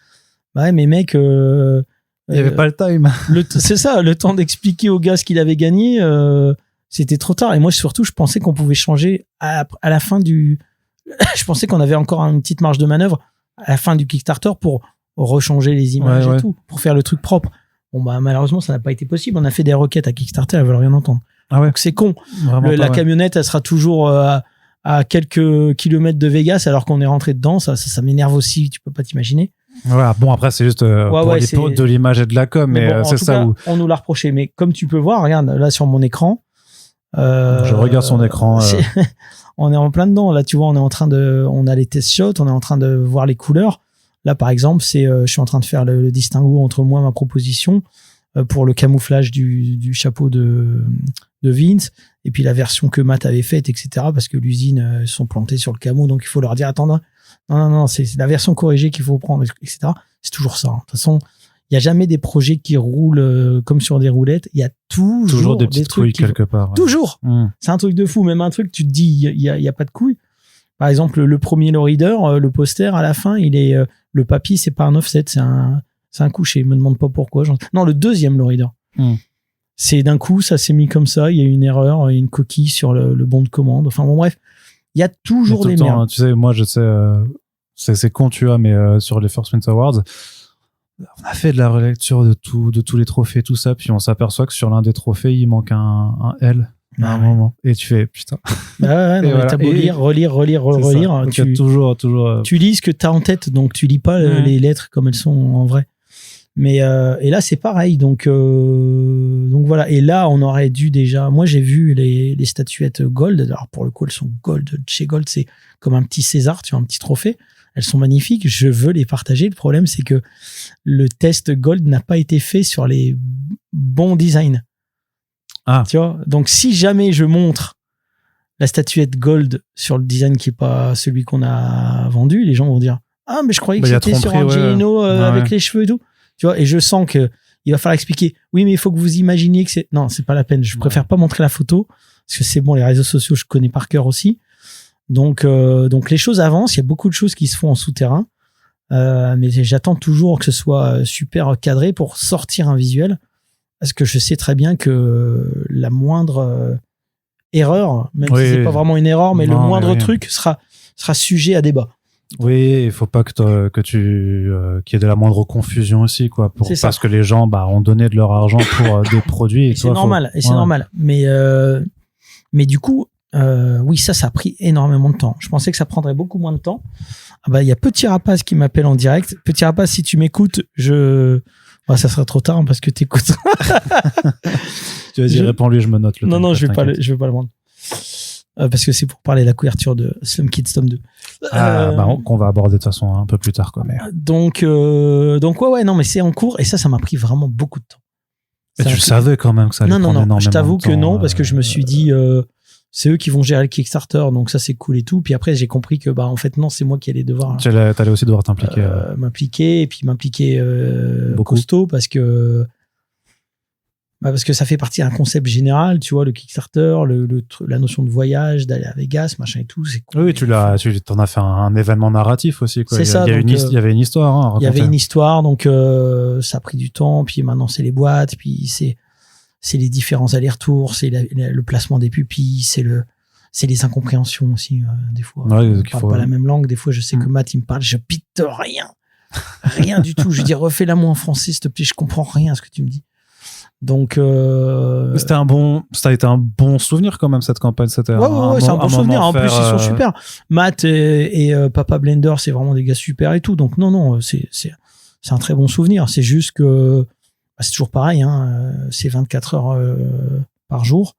Ouais, mais mec. Il y avait pas le time. C'est ça, le temps d'expliquer au gars ce qu'il avait gagné. C'était trop tard. Et moi, surtout, je pensais qu'on pouvait changer à la fin du... Je pensais qu'on avait encore une petite marge de manœuvre à la fin du Kickstarter pour rechanger les images et tout, pour faire le truc propre. Bon, malheureusement, ça n'a pas été possible. On a fait des requêtes à Kickstarter, elles veulent rien entendre. Ah ouais. Donc, c'est con. La camionnette, elle sera toujours à quelques kilomètres de Vegas alors qu'on est rentré dedans. Ça m'énerve aussi, tu peux pas t'imaginer. Ouais, bon, après, c'est juste de l'image et de la com, mais c'est ça cas, où... On nous l'a reproché. Mais comme tu peux voir, regarde, là, sur mon écran, je regarde son écran. On est en plein dedans. Là, tu vois, on a les test shots, on est en train de voir les couleurs. Là, par exemple, je suis en train de faire le distinguo entre moi et ma proposition pour le camouflage du chapeau de Vince et puis la version que Matt avait faite, etc. Parce que l'usine sont plantés sur le camo, donc il faut leur dire attends, non, c'est la version corrigée qu'il faut prendre, etc. C'est toujours ça. De toute façon, il y a jamais des projets qui roulent comme sur des roulettes. Il y a toujours des petites couilles quelque part. Ouais. Toujours. C'est un truc de fou. Même un truc, tu te dis, il y a pas de couilles. Par exemple, le premier lowrider, le poster à la fin, il est le papier, c'est pas un offset, c'est un couché. Me demande pas pourquoi. Non, le deuxième lowrider. C'est d'un coup, ça s'est mis comme ça. Il y a une erreur, il y a une coquille sur le bon de commande. Enfin bon, bref, il y a toujours des merdes. Tu sais, moi, je sais, c'est con, tu vois, mais sur les First Print Awards. On a fait de la relecture de tous les trophées, tout ça, puis on s'aperçoit que sur l'un des trophées, il manque un L à un moment. Et tu fais, putain. T'as beau lire, relire. Tu lis ce que t'as en tête, donc tu lis pas les lettres comme elles sont en vrai. Mais, et là, c'est pareil. Donc voilà. Et là, on aurait dû déjà, moi, j'ai vu les statuettes Gold. Alors, pour le coup, elles sont Gold. Chez Gold, c'est comme un petit César, tu vois, un petit trophée. elles sont magnifiques, je veux les partager. Le problème, c'est que le test Gold n'a pas été fait sur les bons designs. Tu vois, donc si jamais je montre la statuette Gold sur le design qui est pas celui qu'on a vendu, les gens vont dire ah mais je croyais que c'était sur Angelino avec les cheveux et tout. Tu vois, et je sens que il va falloir expliquer. Oui, mais il faut que vous imaginiez que c'est non, c'est pas la peine. Je préfère pas montrer la photo parce que c'est bon, les réseaux sociaux je connais par cœur aussi. Donc les choses avancent. Il y a beaucoup de choses qui se font en souterrain, mais j'attends toujours que ce soit super cadré pour sortir un visuel parce que je sais très bien que la moindre erreur, même si c'est pas vraiment une erreur, mais le moindre truc sera sujet à débat. Oui, il faut pas qu'il y ait de la moindre confusion aussi, quoi, parce que les gens, ont donné de leur argent pour des produits. Et c'est normal, c'est normal. Mais du coup, oui, ça a pris énormément de temps. Je pensais que ça prendrait beaucoup moins de temps. Il y a Petit Rapace qui m'appelle en direct. Petit Rapace, si tu m'écoutes, ça sera trop tard parce que t'écoutes. Tu vas dire, réponds-lui, je me note le temps. Non, je vais pas le prendre. Parce que c'est pour parler de la couverture de Slum Kids tome 2. Qu'on va aborder de toute façon un peu plus tard, quoi. Mais... Donc non, mais c'est en cours et ça m'a pris vraiment beaucoup de temps. Mais tu savais quand même que ça allait prendre énormément de temps. Je t'avoue que non, parce que je me suis dit, c'est eux qui vont gérer le Kickstarter, donc ça c'est cool et tout. Puis après, j'ai compris que, en fait, non, c'est moi qui allais devoir. T'allais aussi devoir t'impliquer. M'impliquer, et puis m'impliquer costaud parce que ça fait partie d'un concept général, tu vois, le Kickstarter, la notion de voyage, d'aller à Vegas, machin et tout, c'est cool. Oui, t'en as fait un événement narratif aussi, quoi. C'est ça. Il y avait une histoire, hein, à raconter. Il y avait une histoire, donc ça a pris du temps, puis maintenant c'est les boîtes, puis c'est les différents allers-retours, c'est le placement des pupilles, c'est les incompréhensions aussi, des fois. On parle pas la même langue, des fois je sais que Matt, il me parle, je pite rien du tout. Je lui dis, refais-la-moi en français, s'il te plaît, je comprends rien à ce que tu me dis. Donc ça a été un bon souvenir quand même, cette campagne. C'était c'est un bon souvenir. En plus, ils sont super. Matt et Papa Blender, c'est vraiment des gars super et tout. Donc non, c'est un très bon souvenir. C'est juste que c'est toujours pareil, hein, c'est 24 heures par jour.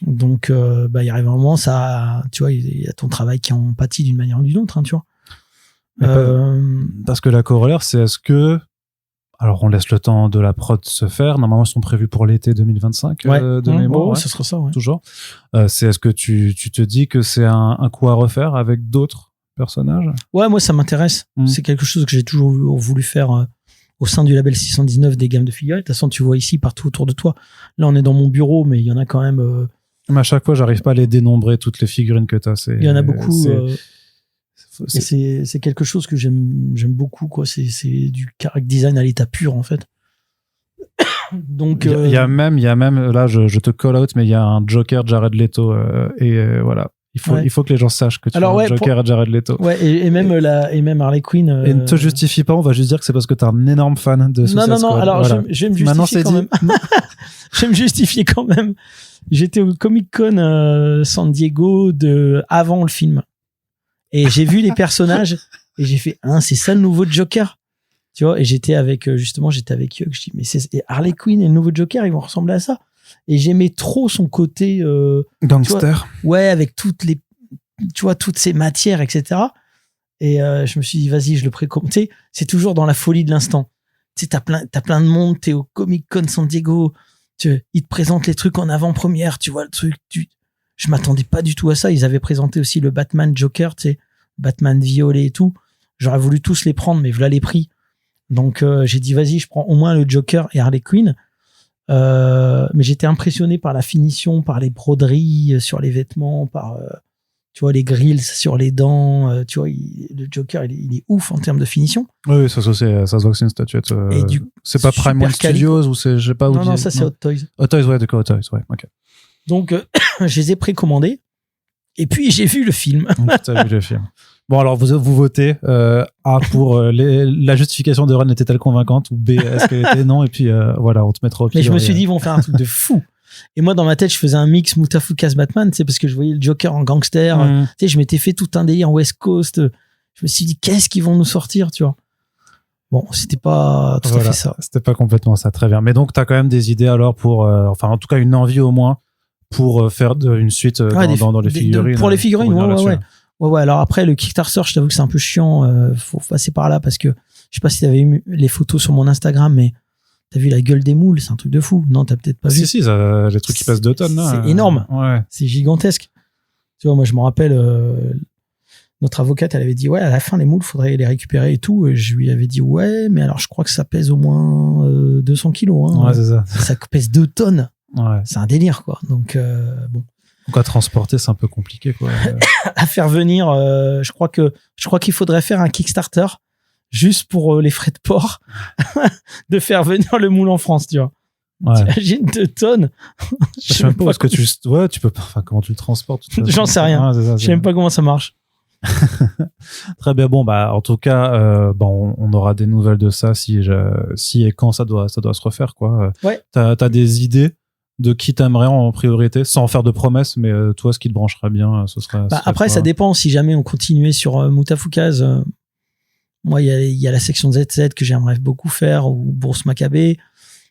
Donc il arrive un moment, ça, tu vois, il y a ton travail qui en pâtit d'une manière ou d'une autre, hein, tu vois. Parce que la corollaire, c'est est-ce que, alors on laisse le temps de la prod se faire, normalement ils sont prévus pour l'été 2025 de mémoire. Ce sera ça, ouais. Toujours. C'est est-ce que tu te dis que c'est un coup à refaire avec d'autres personnages? Ouais, moi ça m'intéresse. C'est quelque chose que j'ai toujours voulu faire au sein du label 619 des gammes de figurines. De toute façon, tu vois ici partout autour de toi. Là, on est dans mon bureau, mais il y en a quand même. Mais à chaque fois, j'arrive pas à les dénombrer, toutes les figurines que tu as. Il y en a beaucoup. C'est quelque chose que j'aime beaucoup, quoi. C'est du character design à l'état pur, en fait. Donc il y a même là, je te call out, mais il y a un Joker Jared Leto voilà. Il faut que les gens sachent que tu as un Joker à Jared Leto. Ouais, et même Harley Quinn. Et ne te justifie pas, on va juste dire que c'est parce que t'es un énorme fan de Suicide Squad. Non, alors voilà. je vais me justifier quand même. Je vais me justifier quand même. J'étais au Comic-Con San Diego avant le film. Et j'ai vu les personnages et j'ai fait, c'est ça le nouveau Joker? Tu vois, et j'étais avec Hugh, je dis, mais c'est Harley Quinn et le nouveau Joker, ils vont ressembler à ça. Et j'aimais trop son côté gangster. Ouais, avec toutes ces matières, etc. Et je me suis dit, vas-y, je le précommande. Tu sais, c'est toujours dans la folie de l'instant. Tu sais, t'as plein de monde, t'es au Comic-Con San Diego, ils te présentent les trucs en avant-première, tu vois le truc. Je m'attendais pas du tout à ça. Ils avaient présenté aussi le Batman Joker, tu sais, Batman violet et tout. J'aurais voulu tous les prendre, mais voilà les prix. Donc j'ai dit, vas-y, je prends au moins le Joker et Harley Quinn. Mais j'étais impressionné par la finition, par les broderies sur les vêtements, par tu vois les grilles sur les dents. Tu vois, le Joker, il est ouf en termes de finition. Oui, ça se voit que c'est une statuette. C'est pas Prime One Studios ou c'est, je sais pas où. Non, ça c'est Hot Toys. Hot Toys, ouais, d'accord, Hot Toys, ouais, ok. Donc je les ai précommandés. Et puis j'ai vu le film. T'as vu le film. Bon, alors vous votez A pour la justification de Ron était-elle convaincante, ou B, est-ce qu'elle était non, et puis voilà, on te mettra au pied. Mais je me suis dit, ils vont faire un truc de fou. Et moi, dans ma tête, je faisais un mix Mutafukas Batman, tu sais, parce que je voyais le Joker en gangster. Tu sais, je m'étais fait tout un délire West Coast. Je me suis dit, qu'est-ce qu'ils vont nous sortir, tu vois. Bon, c'était pas tout à fait ça. C'était pas complètement ça, très bien. Mais donc, t'as quand même des idées alors pour, enfin, en tout cas, une envie au moins pour faire une suite dans les figurines. Pour les figurines, Ouais. Alors après, le Kickstarter, je t'avoue que c'est un peu chiant. Faut passer par là parce que je sais pas si t'avais eu les photos sur mon Instagram, mais t'as vu la gueule des moules, c'est un truc de fou. Non, t'as peut-être pas vu. Si, les trucs qui passent 2 tonnes, là. C'est énorme. Ouais. C'est gigantesque. Tu vois, moi, je me rappelle, notre avocate, elle avait dit, ouais, à la fin, les moules, faudrait les récupérer et tout. Et je lui avais dit, ouais, mais alors, je crois que ça pèse au moins 200 kilos. Hein. Ouais, c'est ça. Ça pèse 2 tonnes. Ouais. C'est un délire, quoi. Donc, bon. Donc, à transporter, c'est un peu compliqué, quoi. À faire venir, je crois qu'il faudrait faire un Kickstarter juste pour les frais de port de faire venir le moule en France, tu vois. Ouais. T'imagines 2 tonnes. Je sais même pas où est-ce que tu peux pas, enfin, comment tu le transportes. J'en sais rien. Ouais, Je sais même pas comment ça marche. Très bien. Bon, bah, en tout cas, on aura des nouvelles de ça si et quand ça doit se refaire, quoi. Ouais. T'as des idées de qui t'aimerais en priorité, sans faire de promesses, mais toi, ce qui te brancherait bien, ce serait. Après, ça dépend. Si jamais on continuait sur Moutafoukaz, moi, il y a la section ZZ que j'aimerais beaucoup faire, ou Bourse Maccabée.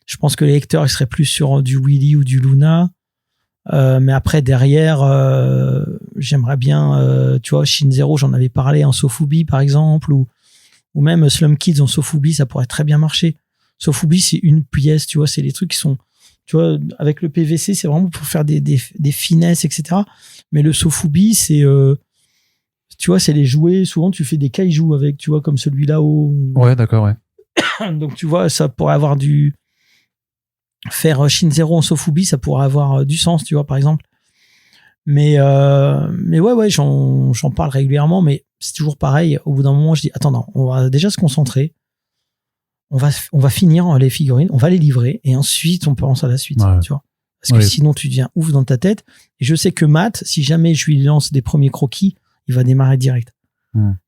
Je pense que les lecteurs, ils seraient plus sur du Willy ou du Luna. Mais après, derrière, j'aimerais bien, tu vois, Shin Zero, j'en avais parlé en Sofubi, par exemple, ou même Slum Kids en Sofubi, ça pourrait très bien marcher. Sofubi, c'est une pièce, tu vois, c'est les trucs qui sont, tu vois, avec le PVC, c'est vraiment pour faire des finesses, etc. Mais le Sofubi, c'est, tu vois, c'est les jouets, souvent tu fais des kaiju avec, tu vois, comme celui-là au... Ouais, d'accord, ouais. Donc, tu vois, ça pourrait avoir faire Shin Zero en Sofubi, ça pourrait avoir du sens, tu vois, par exemple. Mais ouais, j'en parle régulièrement, mais c'est toujours pareil. Au bout d'un moment, je dis, attends, non, on va déjà se concentrer. On va finir les figurines, on va les livrer, et ensuite, on pense à la suite, tu vois. Parce que sinon, tu deviens ouf dans ta tête. Et je sais que Matt, si jamais je lui lance des premiers croquis, il va démarrer direct.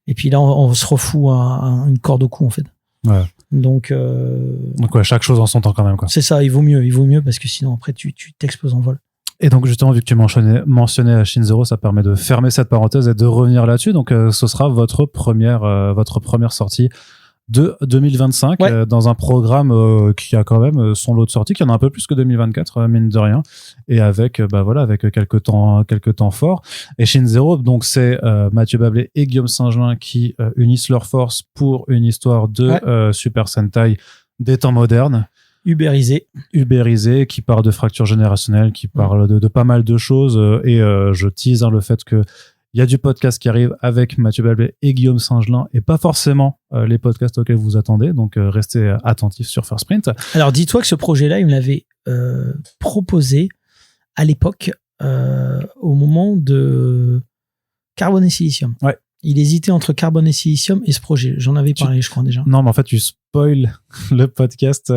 Et puis là, on se refout une corde au cou, en fait. Ouais. Donc ouais, chaque chose en son temps quand même, quoi. C'est ça, il vaut mieux parce que sinon après tu t'exploses en vol. Et donc justement, vu que tu mentionnais Shin Zero, ça permet de fermer cette parenthèse et de revenir là-dessus. Donc ce sera votre première sortie de 2025, ouais. Dans un programme qui a quand même son lot de sorties, qui en a un peu plus que 2024, mine de rien, et avec quelques temps forts. Et Shin Zero, donc c'est Mathieu Bablé et Guillaume Saint-Gelin qui unissent leurs forces pour une histoire de Super Sentai des temps modernes. Ubérisé, qui parle de fracture générationnelle, qui parle de pas mal de choses, et je tease le fait que il y a du podcast qui arrive avec Mathieu Bablé et Guillaume Saint-Gelin, et pas forcément les podcasts auxquels vous attendez. Donc, restez attentifs sur First Print. Alors, dis-toi que ce projet-là, il me l'avait proposé à l'époque, au moment de Carbone et Silicium. Ouais. Il hésitait entre Carbone et Silicium et ce projet. J'en avais parlé, je crois, déjà. Non, mais en fait, tu spoil le podcast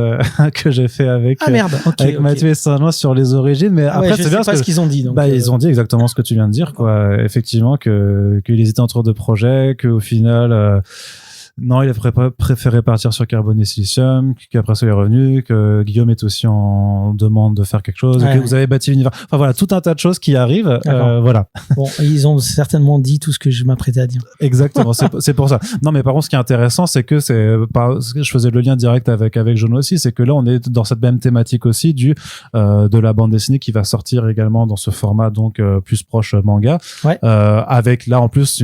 que j'ai fait avec, avec Mathieu et Saint-Gelin sur les origines. Mais après, c'est bien pas ce qu'ils ont dit. Donc, ils ont dit exactement ce que tu viens de dire, quoi. Effectivement, qu'il hésitait entre 2 projets, qu'au final, non, il a préféré partir sur Carbone et Silicium, qu'après ça il est revenu, que Guillaume est aussi en demande de faire quelque chose, que vous avez bâti l'univers. Enfin voilà, tout un tas de choses qui arrivent. Voilà. Bon, ils ont certainement dit tout ce que je m'apprêtais à dire. Exactement, c'est pour ça. Non, mais par contre, ce qui est intéressant, c'est que je faisais le lien direct avec Jono aussi, c'est que là, on est dans cette même thématique aussi de la bande dessinée qui va sortir également dans ce format, donc plus proche manga. Ouais. Avec là, en plus,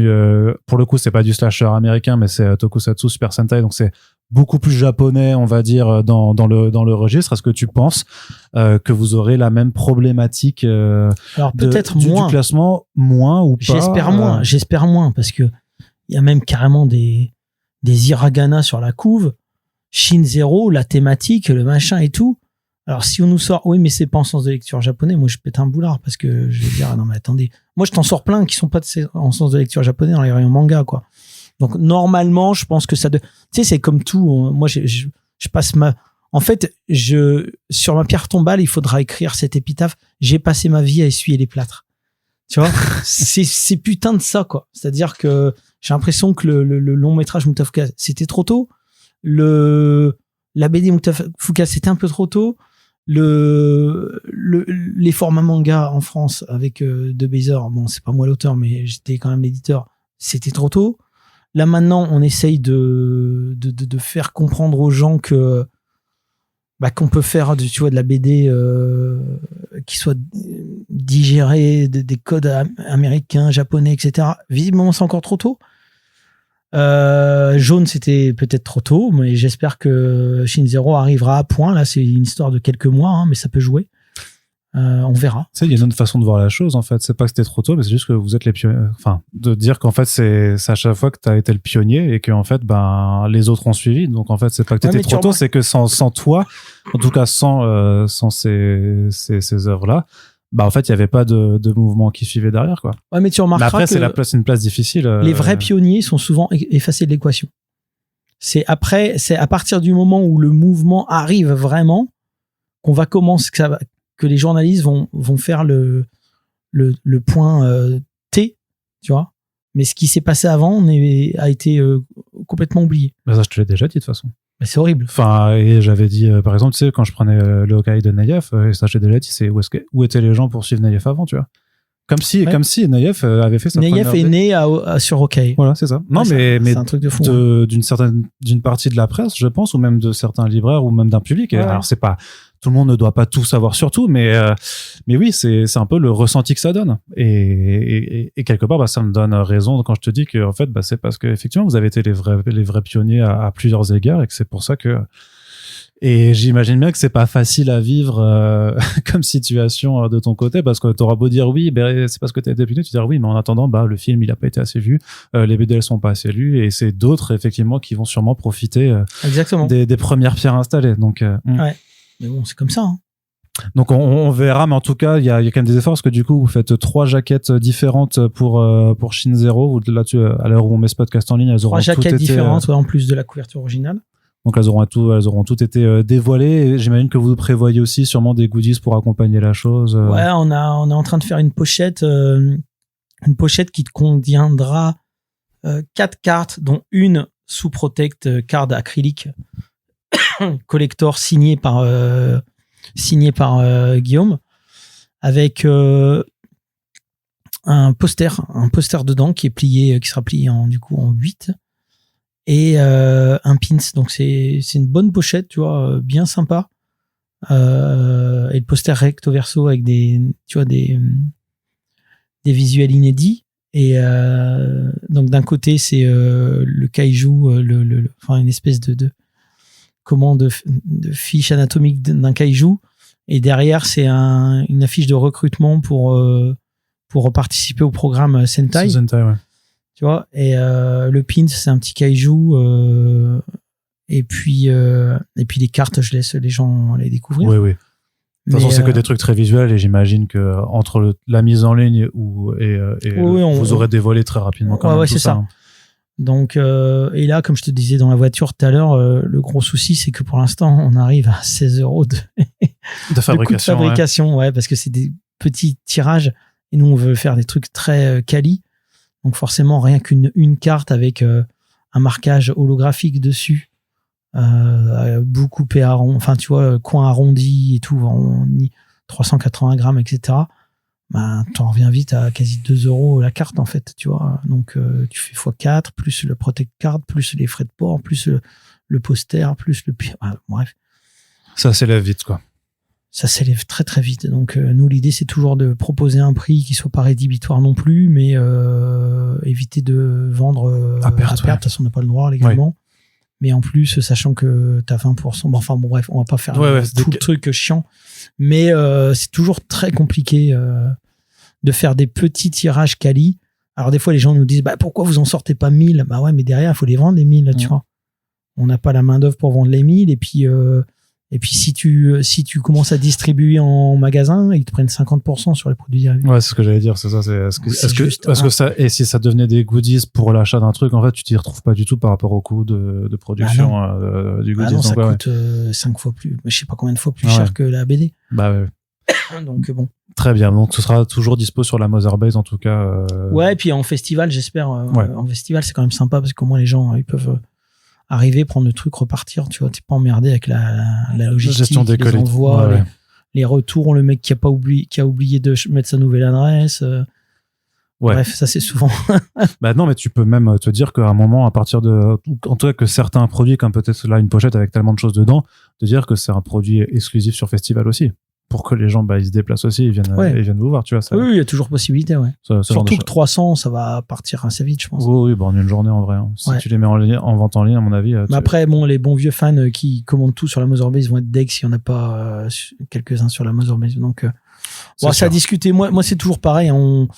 pour le coup, c'est pas du slasher américain, mais c'est Tokusatsu Super Sentai, donc c'est beaucoup plus japonais, on va dire, dans le registre. Est-ce que tu penses que vous aurez la même problématique alors peut-être moins du classement, moins ou pas? J'espère moins, parce que il y a même carrément des hiragana sur la couve. Shin Zero, la thématique, le machin et tout. Alors si on nous sort, oui, mais c'est pas en sens de lecture japonais, moi je pète un boulard, parce que je vais dire, non mais attendez, moi je t'en sors plein qui sont pas en sens de lecture japonais dans les rayons manga, quoi. Donc normalement, je pense que ça tu sais, c'est comme tout. Moi, je passe en fait, sur ma pierre tombale, il faudra écrire cette épitaphe: j'ai passé ma vie à essuyer les plâtres. Tu vois, c'est putain de ça, quoi. C'est-à-dire que j'ai l'impression que le long métrage Moutafoukaz, c'était trop tôt. La BD Moutafoukaz, c'était un peu trop tôt. Les formats manga en France avec De Bezer, bon, c'est pas moi l'auteur, mais j'étais quand même l'éditeur. C'était trop tôt. Là, maintenant, on essaye de faire comprendre aux gens que, qu'on peut faire de la BD qui soit digéré des codes américains, japonais, etc. Visiblement, c'est encore trop tôt. Jaune, c'était peut-être trop tôt, mais j'espère que Shin Zero arrivera à point. Là, c'est une histoire de quelques mois, hein, mais ça peut jouer. On verra. Tu sais, il y a une autre façon de voir la chose, en fait. C'est pas que c'était trop tôt, mais c'est juste que vous êtes les pionniers. Enfin, de dire qu'en fait, c'est à chaque fois que t'as été le pionnier et qu'en fait, ben, les autres ont suivi. Donc, en fait, c'est pas que t'étais trop tôt, c'est que sans toi, en tout cas, sans ces œuvres-là, bah, en fait, il y avait pas de mouvement qui suivait derrière, quoi. Ouais, mais tu remarqueras mais après, c'est une place difficile. Les vrais pionniers sont souvent effacés de l'équation. C'est à partir du moment où le mouvement arrive vraiment qu'on va commencer, que les journalistes vont faire le point T, tu vois. Mais ce qui s'est passé avant a été complètement oublié. Mais ça, je te l'ai déjà dit, de toute façon. Mais c'est horrible. Enfin, et j'avais dit, par exemple, tu sais, quand je prenais le Hawkeye de Naïef, et ça, je t'ai déjà dit, c'est où étaient les gens pour suivre Naïef avant, tu vois. Comme si Naïef avait fait sa Naïef est né sur Hawkeye. Voilà, c'est ça. Non, mais c'est un truc de fou. D'une partie de la presse, je pense, ou même de certains libraires, ou même d'un public. Ouais. Alors, c'est pas, tout le monde ne doit pas tout savoir sur tout, mais oui, c'est un peu le ressenti que ça donne. Et quelque part, bah, ça me donne raison quand je te dis que, en fait, bah, c'est parce que, effectivement, vous avez été les vrais pionniers à plusieurs égards et que c'est pour ça que, et j'imagine bien que c'est pas facile à vivre comme situation de ton côté, parce que t'auras beau dire oui, ben c'est parce que t'as été pionnier, tu diras oui, mais en attendant, bah le film il a pas été assez vu, les BD elles sont pas assez lues, et c'est d'autres effectivement qui vont sûrement profiter Exactement. des premières pierres installées. Donc ouais, mais bon, c'est comme ça. Hein. Donc on verra, mais en tout cas il y a quand même des efforts, parce que du coup vous faites 3 jaquettes différentes pour Shin Zero. Là-dessus, à l'heure où on met ce podcast en ligne, elles auront 3 jaquettes différentes, en plus de la couverture originale. Donc elles auront toutes été dévoilées. Et j'imagine que vous prévoyez aussi sûrement des goodies pour accompagner la chose. Ouais, on est en train de faire une pochette qui contiendra 4 cartes, dont une sous Protect card acrylique collector signée par Guillaume, avec un poster dedans qui sera plié en 8. Et un pins, donc c'est une bonne pochette, tu vois, bien sympa, et le poster recto verso avec des visuels inédits, et donc d'un côté c'est le kaiju, enfin une espèce de fiche anatomique d'un kaiju, et derrière c'est une affiche de recrutement pour participer au programme Sentai. Sentai, ouais. Tu vois, et le pin c'est un petit kaiju, et puis les cartes je laisse les gens les découvrir. Oui. De toute façon, c'est que des trucs très visuels, et j'imagine que entre la mise en ligne vous aurez dévoilé très rapidement quand même. Ouais, tout c'est ça. Hein. Donc et là, comme je te disais dans la voiture tout à l'heure, le gros souci c'est que pour l'instant on arrive à 16 € de fabrication. De fabrication, ouais, parce que c'est des petits tirages et nous on veut faire des trucs très quali. Donc forcément, rien qu'une carte avec un marquage holographique dessus, coupé à rond, enfin tu vois, coin arrondi et tout, 380 grammes, etc. Ben, t'en reviens vite à quasi 2 € la carte, en fait, tu vois. Donc tu fais x4, plus le Protect Card, plus les frais de port, plus le poster, plus le... bref. Ça s'élève vite, quoi. Ça s'élève très très vite. Donc nous, l'idée c'est toujours de proposer un prix qui soit pas rédhibitoire non plus, mais éviter de vendre à perte. De toute façon, on n'a pas le droit légalement. Ouais. Mais en plus, sachant que t'as 20%. Bon, bref, on va pas faire tout le truc chiant. Mais c'est toujours très compliqué de faire des petits tirages quali. Alors des fois, les gens nous disent pourquoi vous en sortez pas 1000? Bah ouais, mais derrière, il faut les vendre les 1000, là, tu vois. On n'a pas la main d'œuvre pour vendre les 1000, et puis si tu commences à distribuer en magasin, ils te prennent 50% sur les produits dérivés. Ouais, c'est ce que j'allais dire, c'est ça. Est-ce que ça, et si ça devenait des goodies pour l'achat d'un truc, en fait, tu t'y retrouves pas du tout par rapport au coût de production du goodies. Non, ça coûte 5 fois plus, je sais pas combien de fois plus cher que la BD. Bah ouais. Donc bon. Très bien, donc ce sera toujours dispo sur la Motherbase en tout cas. Ouais, et puis en festival, j'espère. En festival, c'est quand même sympa parce qu'au moins les gens ils peuvent arriver, prendre le truc, repartir, tu vois, t'es pas emmerdé avec la logistique, gestion des les envois, les retours, le mec qui a oublié de mettre sa nouvelle adresse. Bref, ça c'est souvent. Non, mais tu peux même te dire qu'à un moment, à partir de, en tout cas que certains produits, comme peut-être là une pochette avec tellement de choses dedans, te dire que c'est un produit exclusif sur festival aussi. pour que les gens ils se déplacent aussi, ils viennent vous voir, tu vois. Ça, oui, il y a toujours possibilité, ouais. Surtout que 300, ça va partir assez vite, je pense. Oui, en une journée en vrai. Hein. Si tu les mets en vente en ligne, à mon avis. Mais après, les bons vieux fans qui commandent tout sur la Motherbase vont être deg s'il n'y en a pas quelques-uns sur la Motherbase. Donc, ça a discuté. Moi, c'est toujours pareil. Hein.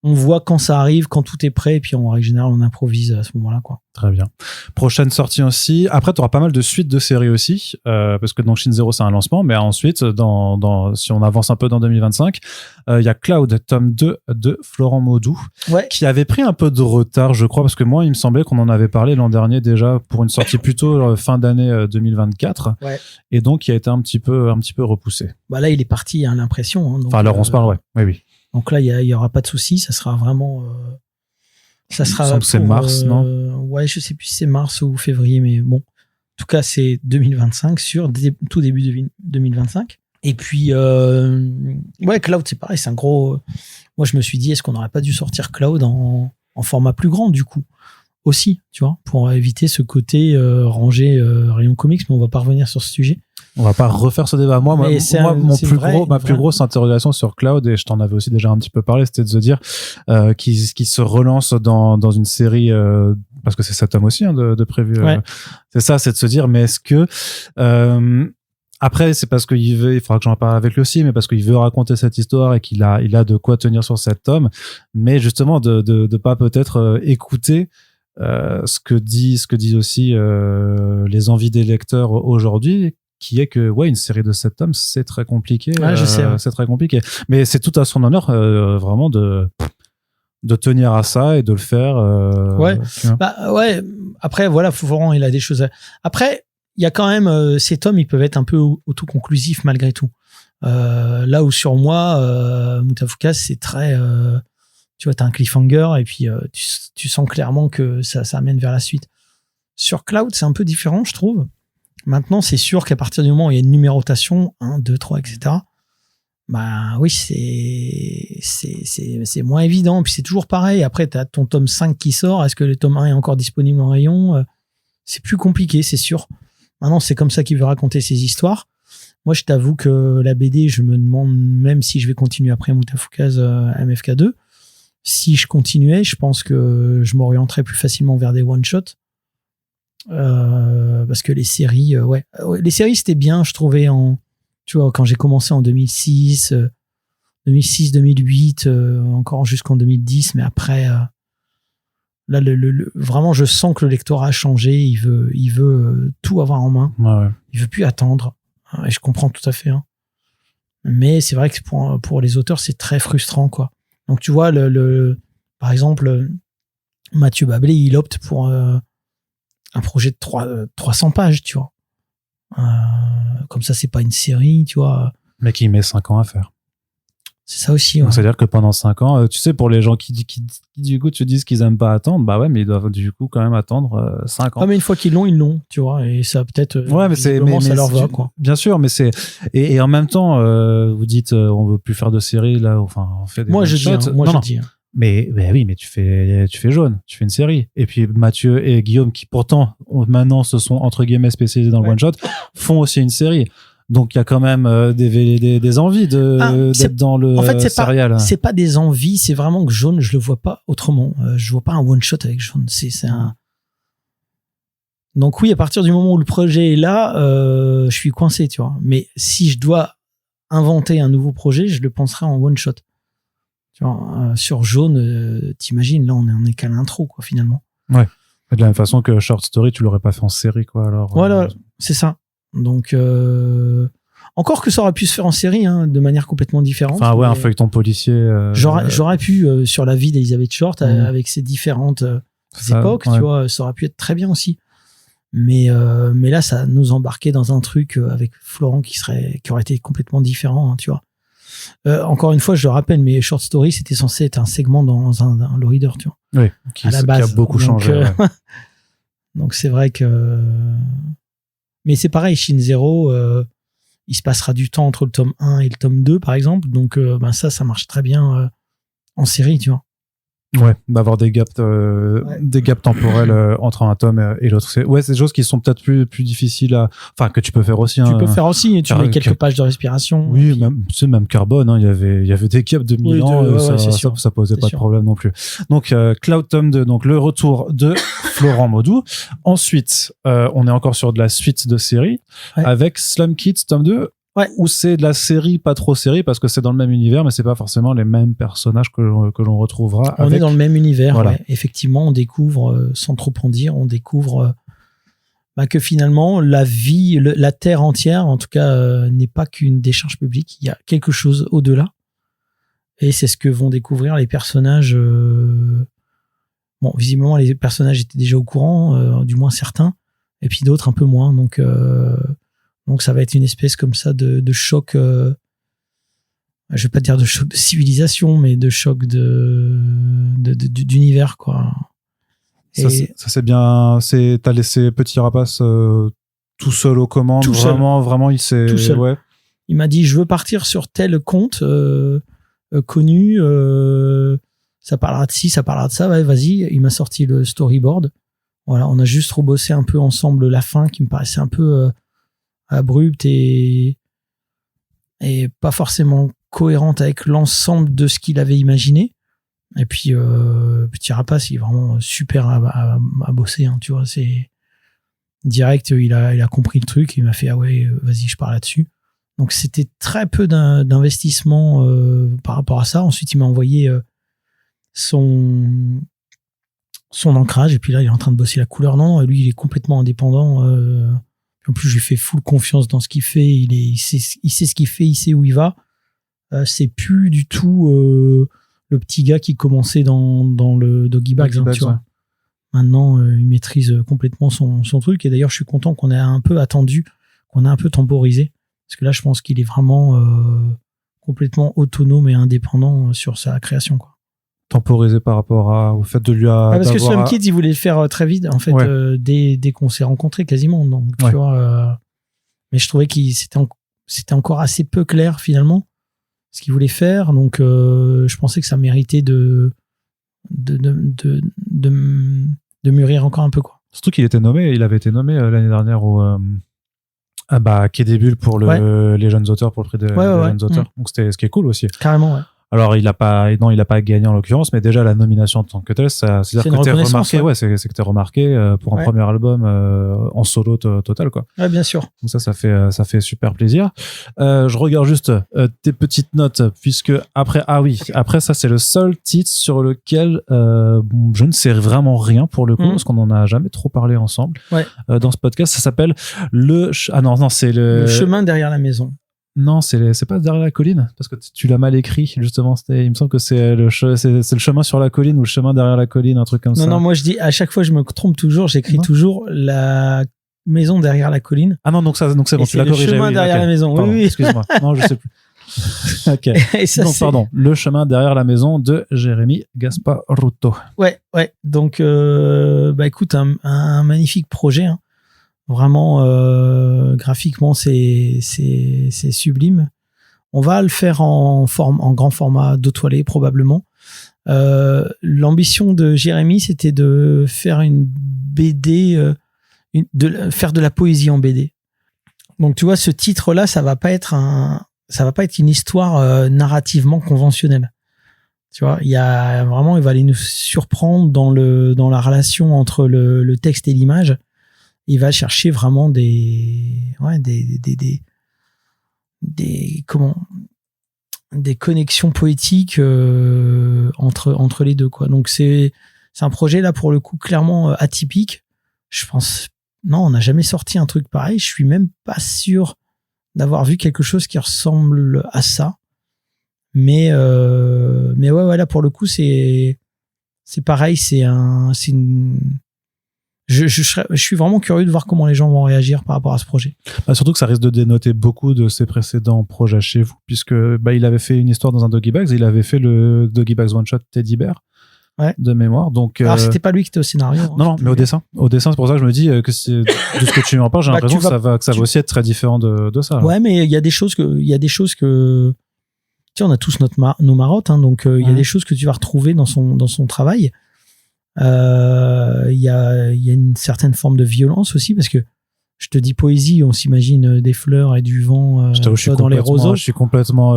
On voit quand ça arrive, quand tout est prêt, et puis en règle générale, on improvise à ce moment-là, quoi. Très bien. Prochaine sortie aussi. Après, tu auras pas mal de suites de séries aussi, parce que donc Shin Zero, c'est un lancement, mais ensuite, si on avance un peu dans 2025, il y a Cloud, tome 2 de Florent Maudoux, qui avait pris un peu de retard, je crois, parce que moi, il me semblait qu'on en avait parlé l'an dernier déjà pour une sortie plutôt fin d'année 2024, et donc qui a été un petit peu repoussé. Là, il est parti, hein, l'impression. Hein, donc, alors on se parle, oui. Donc là, il y aura pas de souci, ça sera vraiment. Ça sera. C'est mars, non? Ouais, je sais plus si c'est mars ou février, mais bon. En tout cas, c'est 2025 tout début 2025. Et puis, Cloud, c'est pareil, c'est un gros. Moi, je me suis dit, est-ce qu'on n'aurait pas dû sortir Cloud en format plus grand, du coup, aussi, tu vois, pour éviter ce côté rangé rayon comics, mais on va pas revenir sur ce sujet. On va pas refaire ce débat. Ma plus grosse interrogation sur Cloud, et je t'en avais aussi déjà un petit peu parlé, c'était de se dire qu'il se relance dans une série, parce que c'est 7 tomes aussi, hein, de prévu. C'est ça, c'est de se dire, mais est-ce que après, c'est parce il faudra que j'en parle avec lui aussi, mais parce qu'il veut raconter cette histoire et qu'il a de quoi tenir sur 7 tomes, mais justement de pas peut-être écouter ce que disent aussi les envies des lecteurs aujourd'hui, qui est que une série de 7 tomes, c'est très compliqué. Je sais. C'est très compliqué. Mais c'est tout à son honneur, vraiment, de tenir à ça et de le faire. Après, voilà, Florent, il a des choses. Après, il y a quand même ces tomes, ils peuvent être un peu autoconclusifs malgré tout. Là où sur moi, Mutafuka, c'est très. Tu vois, t'as un cliffhanger et puis tu sens clairement que ça amène vers la suite. Sur Cloud, c'est un peu différent, je trouve. Maintenant, c'est sûr qu'à partir du moment où il y a une numérotation, 1, 2, 3, etc., oui, c'est moins évident. Puis c'est toujours pareil. Après, tu as ton tome 5 qui sort. Est-ce que le tome 1 est encore disponible en rayon? C'est plus compliqué, c'est sûr. Maintenant, c'est comme ça qu'il veut raconter ses histoires. Moi, je t'avoue que la BD, je me demande même si je vais continuer après Mutafuka's MFK2. Si je continuais, je pense que je m'orienterais plus facilement vers des one-shots. Parce que les séries, les séries c'était bien, je trouvais, tu vois, quand j'ai commencé en 2006, 2008, encore jusqu'en 2010, mais après, là, vraiment, je sens que le lectorat a changé, il veut tout avoir en main, il veut plus attendre, et je comprends tout à fait, hein. Mais c'est vrai que pour les auteurs, c'est très frustrant, quoi. Donc, tu vois, par exemple, Mathieu Bablé, il opte pour un projet de 300 pages, tu vois. Comme ça, c'est pas une série, tu vois. Mais qui met 5 ans à faire. C'est ça aussi, ouais. C'est-à-dire que pendant 5 ans, tu sais, pour les gens qui du coup te disent qu'ils aiment pas attendre, mais ils doivent du coup quand même attendre 5 ans. Ah, mais une fois qu'ils l'ont, tu vois, et ça peut-être. Mais ça leur va, quoi. Bien sûr, mais c'est. Et en même temps, vous dites, on veut plus faire de séries, là, enfin, on fait des. Moi, je dis. Mais oui, mais tu fais Jaune, tu fais une série. Et puis Mathieu et Guillaume, qui pourtant maintenant se sont entre guillemets spécialisés dans le one shot, font aussi une série. Donc il y a quand même des envies d'être dans le serial. C'est pas des envies, c'est vraiment que Jaune, je le vois pas autrement. Je vois pas un one shot avec Jaune. C'est un. Donc oui, à partir du moment où le projet est là, je suis coincé, tu vois. Mais si je dois inventer un nouveau projet, je le penserai en one shot. Tu vois, sur Jaune, t'imagines, là, on est qu'à l'intro, quoi, finalement. Ouais. De la même façon que Short Story, tu l'aurais pas fait en série, quoi, alors. Voilà, c'est ça. Donc, encore que ça aurait pu se faire en série, hein, de manière complètement différente. Enfin, un feuilleton policier. J'aurais pu, sur la vie d'Elizabeth Short, avec ses différentes époques, tu vois, ça aurait pu être très bien aussi. Mais là, ça nous embarquait dans un truc avec Florent qui aurait été complètement différent, hein, tu vois. Encore une fois, je le rappelle, mais Short Story, c'était censé être un segment dans un low reader, tu vois. Oui, qui a beaucoup changé. Ouais. Donc c'est vrai que. Mais c'est pareil, Shin Zero, il se passera du temps entre le tome 1 et le tome 2, par exemple. Donc ça marche très bien en série, tu vois. Ouais, d'avoir des gaps temporels entre un tome et l'autre. C'est des choses qui sont peut-être plus difficiles que tu peux faire aussi. Tu peux faire aussi, tu mets quelques pages de respiration. Oui, même Carbone, il y avait des gaps de 1000 ans, ça posait pas de problème non plus. Donc, Cloud tome 2, donc le retour de Florent Maudoux. Ensuite, on est encore sur de la suite de série avec Slum Kids tome 2. Ouais. Où c'est de la série, pas trop série, parce que c'est dans le même univers, mais c'est pas forcément les mêmes personnages que l'on retrouvera. On est dans le même univers, voilà. Effectivement, on découvre, sans trop en dire, on découvre que finalement, la vie, la Terre entière, en tout cas, n'est pas qu'une décharge publique. Il y a quelque chose au-delà. Et c'est ce que vont découvrir les personnages. Bon, visiblement, les personnages étaient déjà au courant, du moins certains, et puis d'autres un peu moins. Donc ça va être une espèce comme ça de choc, je vais pas dire de choc de civilisation, mais de choc d'univers, quoi. Ça c'est bien, t'as laissé Petit Rapace tout seul aux commandes, vraiment il s'est... Tout seul. Ouais. Il m'a dit, je veux partir sur tel compte connu, ça parlera de ci, ça parlera de ça, ouais, vas-y. Il m'a sorti le storyboard. Voilà, on a juste rebossé un peu ensemble la fin qui me paraissait un peu... abrupte et pas forcément cohérente avec l'ensemble de ce qu'il avait imaginé. Et puis Petit Rapace, il est vraiment super à bosser, hein, tu vois, c'est direct, il a compris le truc, il m'a fait vas-y, je pars là-dessus. Donc c'était très peu d'investissement par rapport à ça. Ensuite il m'a envoyé son ancrage, et puis là il est en train de bosser la couleur. Non, lui il est complètement indépendant. En plus, je lui fais full confiance dans ce qu'il fait. Il sait ce qu'il fait, il sait où il va. C'est plus du tout le petit gars qui commençait dans le Doggy Bags, tu vois. Maintenant, il maîtrise complètement son truc. Et d'ailleurs, je suis content qu'on ait un peu attendu, qu'on ait un peu temporisé. Parce que là, je pense qu'il est vraiment complètement autonome et indépendant sur sa création, quoi. Temporisé par rapport au fait de lui parce que Slum Kids, il voulait le faire très vite, en fait, dès qu'on s'est rencontrés quasiment. Donc, tu vois, mais je trouvais qu'il c'était encore assez peu clair finalement ce qu'il voulait faire. Donc, je pensais que ça méritait de mûrir encore un peu, quoi. Surtout qu'il il avait été nommé l'année dernière au Quai des Bulles pour les jeunes auteurs, pour le prix des jeunes auteurs. Donc c'était ce qui est cool aussi. Carrément, ouais. Alors, il a pas gagné en l'occurrence, mais déjà la nomination en tant que telle, c'est-à-dire que t'es remarqué, c'est que t'es remarqué pour un premier album en solo total, quoi. Ouais, bien sûr. Donc ça fait super plaisir. Je regarde juste tes petites notes, puisque après ça c'est le seul titre sur lequel je ne sais vraiment rien pour le coup, parce qu'on en a jamais trop parlé ensemble dans ce podcast. Ça s'appelle c'est le chemin derrière la maison. Non, c'est pas derrière la colline, parce que tu l'as mal écrit, justement. Il me semble que c'est le chemin sur la colline ou le chemin derrière la colline, un truc comme ça. Non, moi je dis, à chaque fois je me trompe toujours, j'écris toujours la maison derrière la colline. Ah non, donc c'est bon, tu l'as corrigé. Le chemin derrière la maison, pardon, oui. Excuse-moi, non, je sais plus. Ok. Et ça, pardon, le chemin derrière la maison de Jérémy Gasparotto. Ouais. Donc, écoute, un magnifique projet, hein. Vraiment, graphiquement, c'est sublime. On va le faire en grand format d'eau-toilée, probablement. L'ambition de Jérémy, c'était de faire une BD, faire de la poésie en BD. Donc, tu vois, ce titre-là, ça va pas être une histoire narrativement conventionnelle. Tu vois, il va aller nous surprendre dans la relation entre le texte et l'image. Il va chercher vraiment des connexions poétiques entre les deux, quoi. Donc c'est un projet là pour le coup clairement atypique. Je pense on n'a jamais sorti un truc pareil. Je suis même pas sûr d'avoir vu quelque chose qui ressemble à ça. Mais là pour le coup c'est pareil, je suis vraiment curieux de voir comment les gens vont réagir par rapport à ce projet. Surtout que ça risque de dénoter beaucoup de ses précédents projets chez vous, puisque il avait fait une histoire dans un Doggy Bags, il avait fait le Doggy Bags One Shot Teddy Bear de mémoire. Donc, alors c'était pas lui qui était au scénario. Non, mais au dessin, c'est pour ça que je me dis que de ce que tu m'en parles, j'ai l'impression que ça va aussi être très différent de ça. Ouais, mais il y a des choses que tu sais, on a tous nos marottes, hein, donc il y a des choses que tu vas retrouver dans son travail. Il y a une certaine forme de violence aussi, parce que je te dis poésie, on s'imagine des fleurs et du vent dans les roseaux. Je suis complètement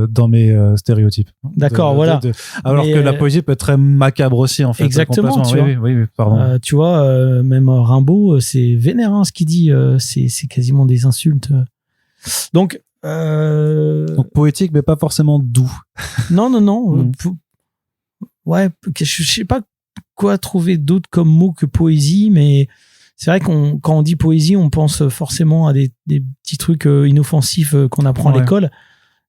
dans mes stéréotypes. D'accord, voilà. Alors que la poésie peut être très macabre aussi, en fait. Exactement, tu vois. Oui, pardon. Tu vois, même Rimbaud, c'est vénère, hein, ce qu'il dit. C'est quasiment des insultes. Donc poétique, mais pas forcément doux. Non. Ouais, je sais pas quoi trouver d'autre comme mot que poésie, mais c'est vrai quand on dit poésie, on pense forcément à des petits trucs inoffensifs qu'on apprend à l'école,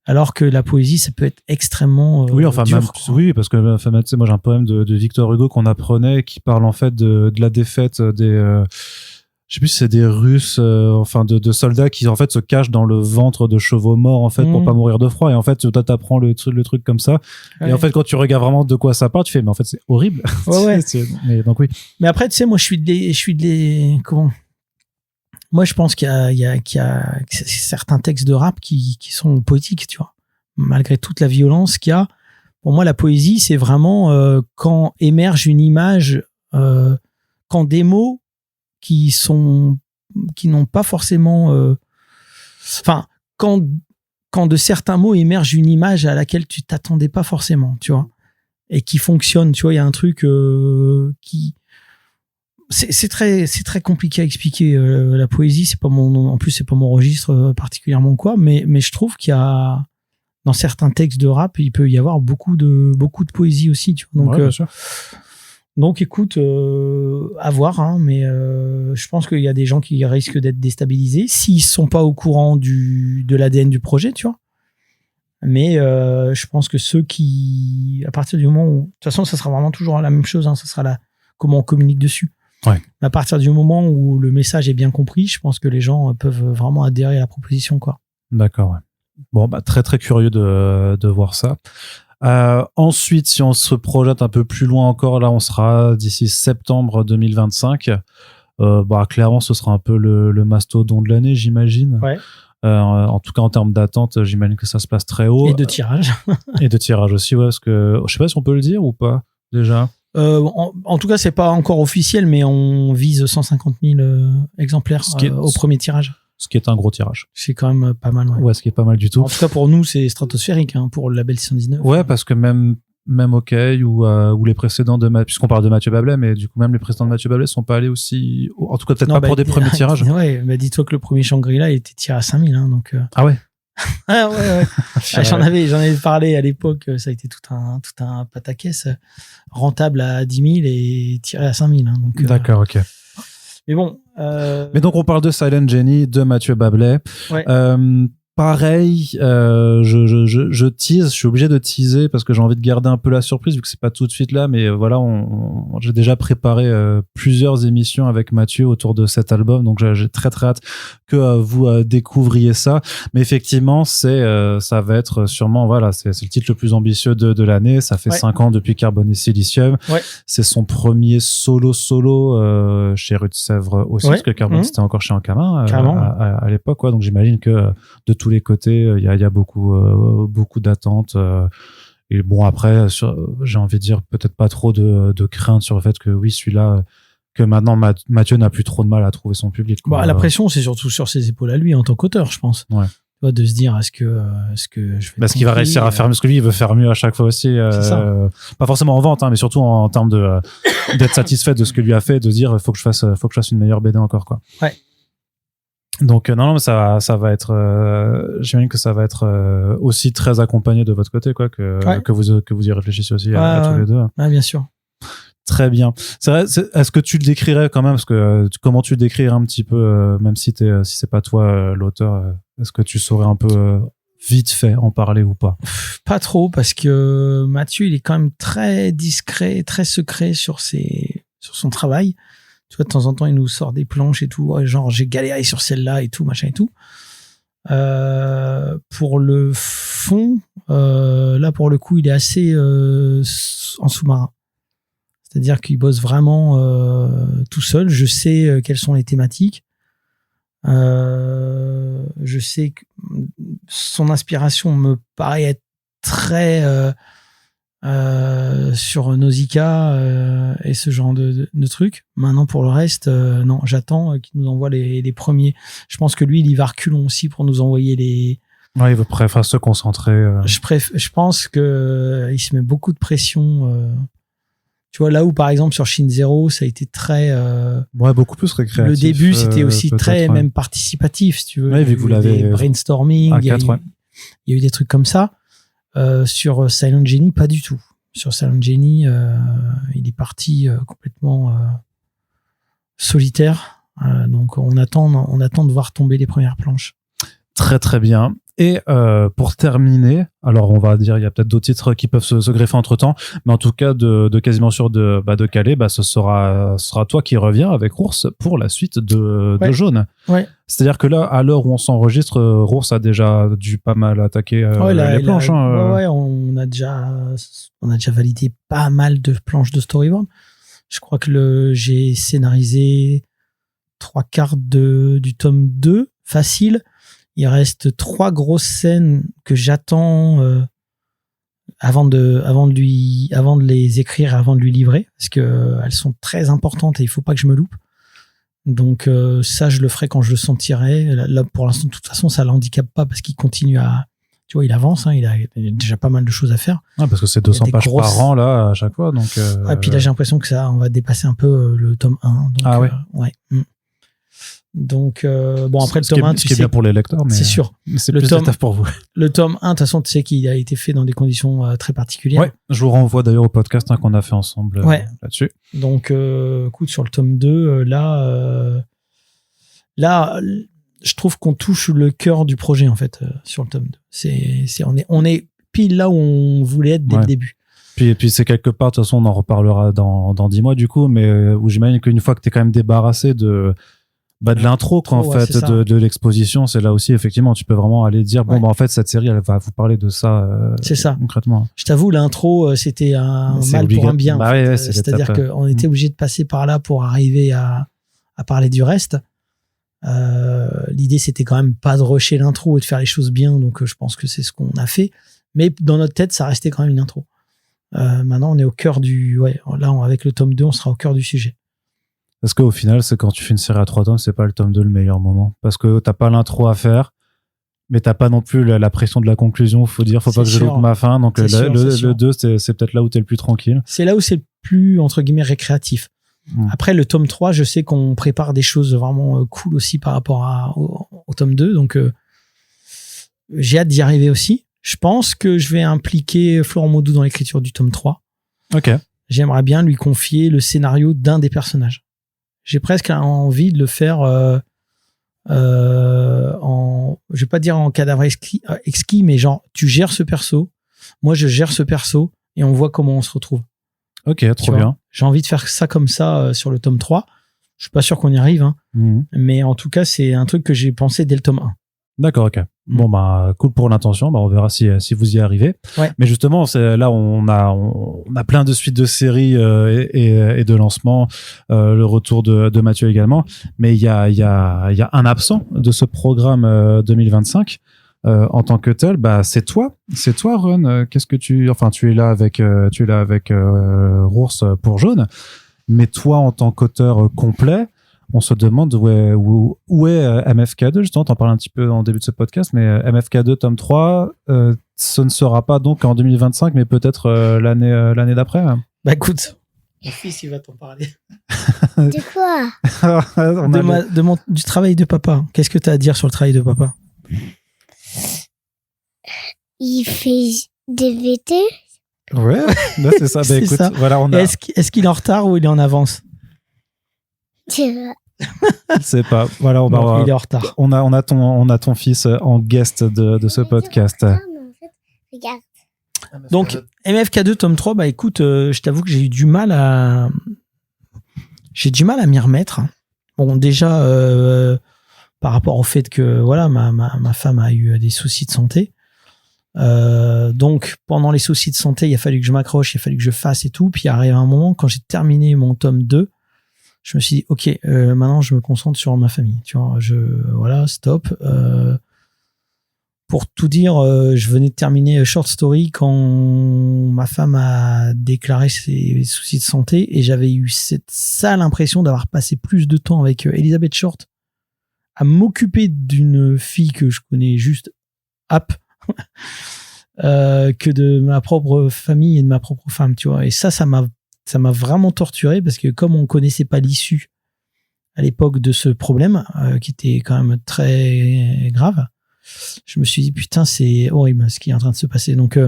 alors que la poésie, ça peut être extrêmement dur, oui, parce que tu sais, moi j'ai un poème de Victor Hugo qu'on apprenait qui parle en fait de la défaite des je sais plus si c'est des Russes, de soldats qui en fait se cachent dans le ventre de chevaux morts en fait pour pas mourir de froid. Et en fait, toi t'apprends le truc comme ça. Ouais. Et en fait, quand tu regardes vraiment de quoi ça parle, tu fais mais en fait c'est horrible. Ouais. Mais donc oui. Mais après, tu sais, moi je suis comment? Moi, je pense qu'il y a certains textes de rap qui sont poétiques, tu vois, malgré toute la violence qu'il y a. Pour moi, la poésie, c'est vraiment quand émerge une image, quand des mots qui n'ont pas forcément quand de certains mots émerge une image à laquelle tu t'attendais pas forcément, tu vois, et qui fonctionne, tu vois, il y a un truc qui c'est très compliqué à expliquer. La poésie, c'est pas mon registre particulièrement quoi, mais je trouve qu'il y a dans certains textes de rap, il peut y avoir beaucoup de poésie aussi, tu vois. Donc bien sûr. Donc écoute, à voir, hein, mais je pense qu'il y a des gens qui risquent d'être déstabilisés s'ils sont pas au courant de l'ADN du projet, tu vois. Mais je pense que ceux qui, à partir du moment où, de toute façon, ça sera vraiment toujours la même chose, hein, ça sera comment on communique dessus. Ouais. À partir du moment où le message est bien compris, je pense que les gens peuvent vraiment adhérer à la proposition, quoi. D'accord. Ouais. Bon, très très curieux de voir ça. Ensuite, si on se projette un peu plus loin encore, là, on sera d'ici septembre 2025. Clairement, ce sera un peu le mastodon de l'année, j'imagine. Ouais. En tout cas, en termes d'attente, j'imagine que ça se passe très haut. Et de tirage. Et de tirage aussi, ouais, parce que je sais pas si on peut le dire ou pas, déjà. En tout cas, c'est pas encore officiel, mais on vise 150 000 exemplaires au premier tirage. Ce qui est un gros tirage. C'est quand même pas mal. Ouais, ce qui est pas mal du tout. En tout cas, pour nous, c'est stratosphérique, hein, pour le label 619. Ouais, parce que même OK ou les précédents puisqu'on parle de Mathieu Bablet, mais du coup, même les précédents de Mathieu Bablet sont pas allés aussi, en tout cas, peut-être pas pour des premiers tirages. Ouais, dis-toi que le premier Shangri-La était tiré à 5000, hein, donc. Ah ouais? Ah ouais. J'en avais parlé à l'époque, ça a été tout un pataquès rentable à 10 000 et tiré à 5000, hein, donc. D'accord, OK. Mais bon. Mais donc on parle de Silent Jenny de Mathieu Bablet. Ouais. Pareil, je tease, je suis obligé de teaser parce que j'ai envie de garder un peu la surprise vu que c'est pas tout de suite là, mais voilà, j'ai déjà préparé plusieurs émissions avec Mathieu autour de cet album, donc j'ai très très hâte que vous découvriez ça. Mais effectivement, ça va être sûrement, voilà, c'est le titre le plus ambitieux de l'année. Ça fait 5 ans depuis Carbone et Silicium. Ouais. C'est son premier solo chez Rue de Sèvres aussi, parce que Carbone c'était encore chez Ankama à l'époque, quoi. Donc j'imagine que de tous les côtés, il y a beaucoup d'attentes. Et bon, après, j'ai envie de dire peut-être pas trop de crainte sur le fait que oui, celui-là, que maintenant Mathieu n'a plus trop de mal à trouver son public. La pression, c'est surtout sur ses épaules à lui en tant qu'auteur, je pense. Ouais. De se dire, est-ce que je vais. Parce qu'il va réussir à faire mieux, parce que lui, il veut faire mieux à chaque fois aussi. Pas forcément en vente, hein, mais surtout en termes d'être satisfait de ce que lui a fait, de dire, faut que je fasse une meilleure BD encore, quoi. Ouais. Donc non, mais ça va être, j'imagine que ça va être aussi très accompagné de votre côté, quoi, que vous y réfléchissez aussi à tous les deux. Ouais, bien sûr. Très bien. C'est vrai. Est-ce que tu le décrirais quand même, parce que comment tu le décrirais un petit peu, même si c'est pas toi l'auteur, est-ce que tu saurais un peu vite fait en parler ou pas? Pas trop, parce que Mathieu, il est quand même très discret, très secret sur son travail. Tu vois, de temps en temps, il nous sort des planches et tout, genre j'ai galéré sur celle-là et tout, machin et tout. Pour le fond, là pour le coup, il est assez en sous-marin. C'est-à-dire qu'il bosse vraiment tout seul. Je sais quelles sont les thématiques. Je sais que son inspiration me paraît être très sur Nausicaa et ce genre de trucs. Maintenant, pour le reste, non, j'attends qu'il nous envoie les premiers. Je pense que lui, il y va reculons aussi pour nous envoyer les... Ouais, il préfère se concentrer. Je pense que il se met beaucoup de pression. Tu vois, là où, par exemple, sur Shin Zero, ça a été très... ouais, beaucoup plus récréatif. Le début, c'était aussi très même participatif, si tu veux. Ouais, vu que vous l'avez... Des brainstorming, il y a eu des trucs comme ça. Sur Silent Genie, pas du tout. Sur Silent Genie, il est parti complètement solitaire. Donc, on attend de voir tomber les premières planches. Très, très bien. Et pour terminer, alors on va dire, il y a peut-être d'autres titres qui peuvent se greffer entre-temps, mais en tout cas, de quasiment sûr de caler, ce sera toi qui reviens avec Rours pour la suite de Jaune. Ouais. C'est-à-dire que là, à l'heure où on s'enregistre, Rours a déjà dû pas mal attaquer les planches. Ouais, on a déjà validé pas mal de planches de storyboard. Je crois que j'ai scénarisé 3/4 du tome 2, facile. Il reste 3 grosses scènes que j'attends avant de les écrire, avant de lui livrer, parce que elles sont très importantes et il faut pas que je me loupe. Donc ça, je le ferai quand je le sentirai. Là, pour l'instant, de toute façon, ça l'handicape pas parce qu'il continue à, tu vois, il avance. Hein, il a déjà pas mal de choses à faire. Ah, parce que c'est 200 pages par an là à chaque fois. Donc. Et puis là, j'ai l'impression que on va dépasser un peu le tome 1. Donc, ouais. Ouais. Donc, après le tome 1, ce qui est bien pour les lecteurs, mais c'est sûr. C'est plus de taf pour vous. Le tome 1, de toute façon, tu sais qu'il a été fait dans des conditions très particulières. Ouais, je vous renvoie d'ailleurs au podcast qu'on a fait ensemble là-dessus. Donc, écoute, sur le tome 2, là, je trouve qu'on touche le cœur du projet, en fait, sur le tome 2. On est pile là où on voulait être dès le début. Puis c'est quelque part, de toute façon, on en reparlera dans 10 mois, du coup, mais où j'imagine qu'une fois que t'es quand même débarrassé de l'intro, quoi, en fait, de l'exposition, c'est là aussi, effectivement, tu peux vraiment aller dire, en fait, cette série, elle va vous parler de ça, c'est ça. Concrètement. Je t'avoue, l'intro, c'était un mal pour un bien. C'est-à-dire qu'on était obligé de passer par là pour arriver à parler du reste. L'idée, c'était quand même pas de rusher l'intro et de faire les choses bien, donc je pense que c'est ce qu'on a fait. Mais dans notre tête, ça restait quand même une intro. Maintenant, on est au cœur là, avec le tome 2, on sera au cœur du sujet. Parce qu'au final, c'est quand tu fais une série à 3 tomes, c'est pas le tome 2 le meilleur moment. Parce que t'as pas l'intro à faire, mais t'as pas non plus la pression de la conclusion. Faut pas que je loupe ma fin. Donc le 2, c'est peut-être là où t'es le plus tranquille. C'est là où c'est le plus, entre guillemets, récréatif. Après, le tome 3, je sais qu'on prépare des choses vraiment cool aussi par rapport au tome 2. Donc, j'ai hâte d'y arriver aussi. Je pense que je vais impliquer Florent Maudou dans l'écriture du tome 3. Ok. J'aimerais bien lui confier le scénario d'un des personnages. J'ai presque envie de le faire je vais pas dire en cadavre exquis, mais genre, tu gères ce perso, moi je gère ce perso, et on voit comment on se retrouve. Ok, trop bien. J'ai envie de faire ça comme ça sur le tome 3. Je suis pas sûr qu'on y arrive, hein, mais en tout cas, c'est un truc que j'ai pensé dès le tome 1. D'accord, ok. Bon, cool pour l'intention. On verra si vous y arrivez. Ouais. Mais justement, là, on a plein de suites de séries et de lancements. Le retour de Mathieu également. Mais il y a un absent de ce programme 2025 en tant que tel. C'est toi, Ron. Qu'est-ce que tu es là avec Rours pour Jaune. Mais toi, en tant qu'auteur complet, on se demande où est MFK2, justement, t'en parles un petit peu en début de ce podcast, mais MFK2 tome 3, ce ne sera pas donc en 2025, mais peut-être l'année d'après. Écoute, mon fils, il va t'en parler. De quoi? Du travail de papa. Qu'est-ce que tu as à dire sur le travail de papa? Il fait des VT. Ouais, là, c'est ça. C'est écoute, ça. Voilà, Est-ce qu'il est en retard ou il est en avance? C'est pas. Voilà, il est en retard. On a ton fils en guest de ce podcast. Regarde. Donc, MFK2 tome 3, écoute, je t'avoue que j'ai eu du mal à m'y remettre. Bon, déjà, par rapport au fait que, voilà, ma femme a eu des soucis de santé. Donc, pendant les soucis de santé, il a fallu que je m'accroche, il a fallu que je fasse et tout. Puis, il arrive un moment, quand j'ai terminé mon tome 2, je me suis dit, ok, maintenant je me concentre sur ma famille. Tu vois, voilà, stop. Pour tout dire, je venais de terminer Short Story quand ma femme a déclaré ses soucis de santé et j'avais eu cette sale impression d'avoir passé plus de temps avec Elizabeth Short à m'occuper d'une fille que je connais juste que de ma propre famille et de ma propre femme, tu vois. Et ça m'a vraiment torturé parce que comme on connaissait pas l'issue à l'époque de ce problème, qui était quand même très grave, je me suis dit, putain, c'est horrible ce qui est en train de se passer. Donc,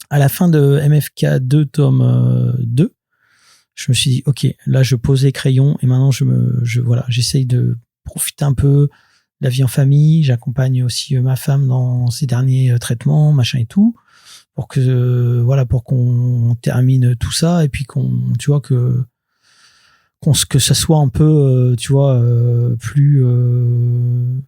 à la fin de MFK 2, tome 2, je me suis dit, ok, là, je pose les crayons et maintenant, j'essaye de profiter un peu de la vie en famille. J'accompagne aussi ma femme dans ses derniers traitements, machin et tout, pour qu'on termine tout ça et puis que ça soit un peu plus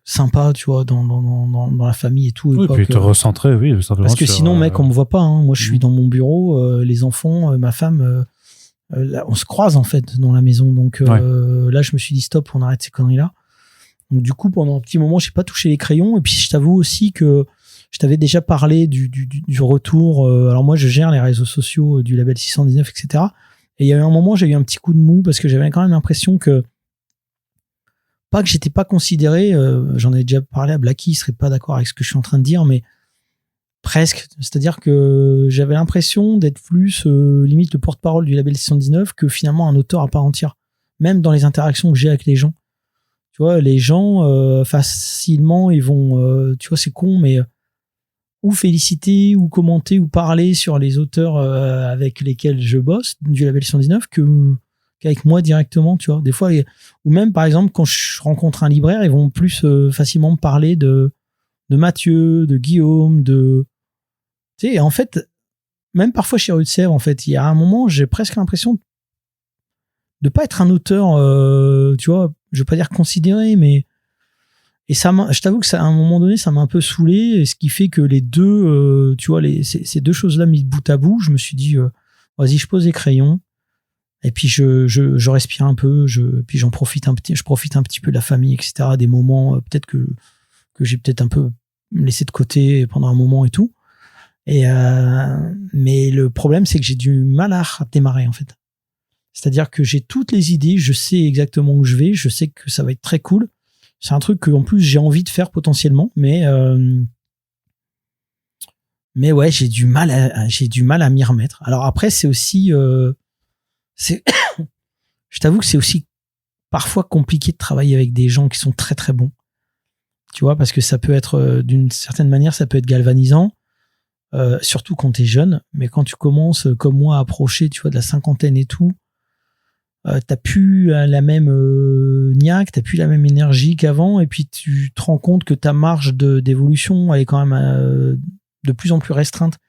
sympa, tu vois, dans la famille et tout. Oui, puis te recentrer, oui, simplement. Parce que sinon, mec, on me voit pas, hein. Moi, je suis dans mon bureau, les enfants, ma femme, là, on se croise en fait dans la maison. Donc là, je me suis dit stop, on arrête ces conneries-là. Donc du coup, pendant un petit moment, j'ai pas touché les crayons. Et puis, je t'avoue aussi que je t'avais déjà parlé du retour. Alors moi, je gère les réseaux sociaux du label 619, etc. Et il y a eu un moment, j'ai eu un petit coup de mou parce que j'avais quand même l'impression que j'étais pas considéré, j'en ai déjà parlé à Blacky, il serait pas d'accord avec ce que je suis en train de dire, mais presque. C'est-à-dire que j'avais l'impression d'être plus limite le porte-parole du label 619 que finalement un auteur à part entière. Même dans les interactions que j'ai avec les gens. Tu vois, les gens, facilement, ils vont, tu vois, c'est con, mais ou féliciter, ou commenter, ou parler sur les auteurs avec lesquels je bosse du label 119 qu'avec moi directement, tu vois. Des fois, ou même par exemple quand je rencontre un libraire, ils vont plus facilement me parler de Mathieu, de Guillaume, tu sais, en fait, même parfois chez Rue de Sèvres, en fait, il y a un moment, j'ai presque l'impression de pas être un auteur, tu vois, je veux pas dire considéré, mais et je t'avoue que ça, à un moment donné, ça m'a un peu saoulé, et ce qui fait que les deux, tu vois, ces deux choses-là mises bout à bout, je me suis dit, vas-y, je pose les crayons, et puis je respire un peu, puis je profite un petit peu de la famille, etc., des moments, peut-être que j'ai peut-être un peu laissé de côté pendant un moment et tout. Mais le problème, c'est que j'ai du mal à démarrer, en fait. C'est-à-dire que j'ai toutes les idées, je sais exactement où je vais, je sais que ça va être très cool. C'est un truc que, en plus, j'ai envie de faire potentiellement, mais ouais, j'ai du mal à m'y remettre. Alors après, c'est aussi, je t'avoue que c'est aussi parfois compliqué de travailler avec des gens qui sont très très bons. Tu vois, parce que ça peut être, d'une certaine manière, ça peut être galvanisant, surtout quand t'es jeune. Mais quand tu commences, comme moi, à approcher, tu vois, de la cinquantaine et tout, t'as plus la même niaque, t'as plus la même énergie qu'avant, et puis tu te rends compte que ta marge d'évolution, elle est quand même de plus en plus restreinte.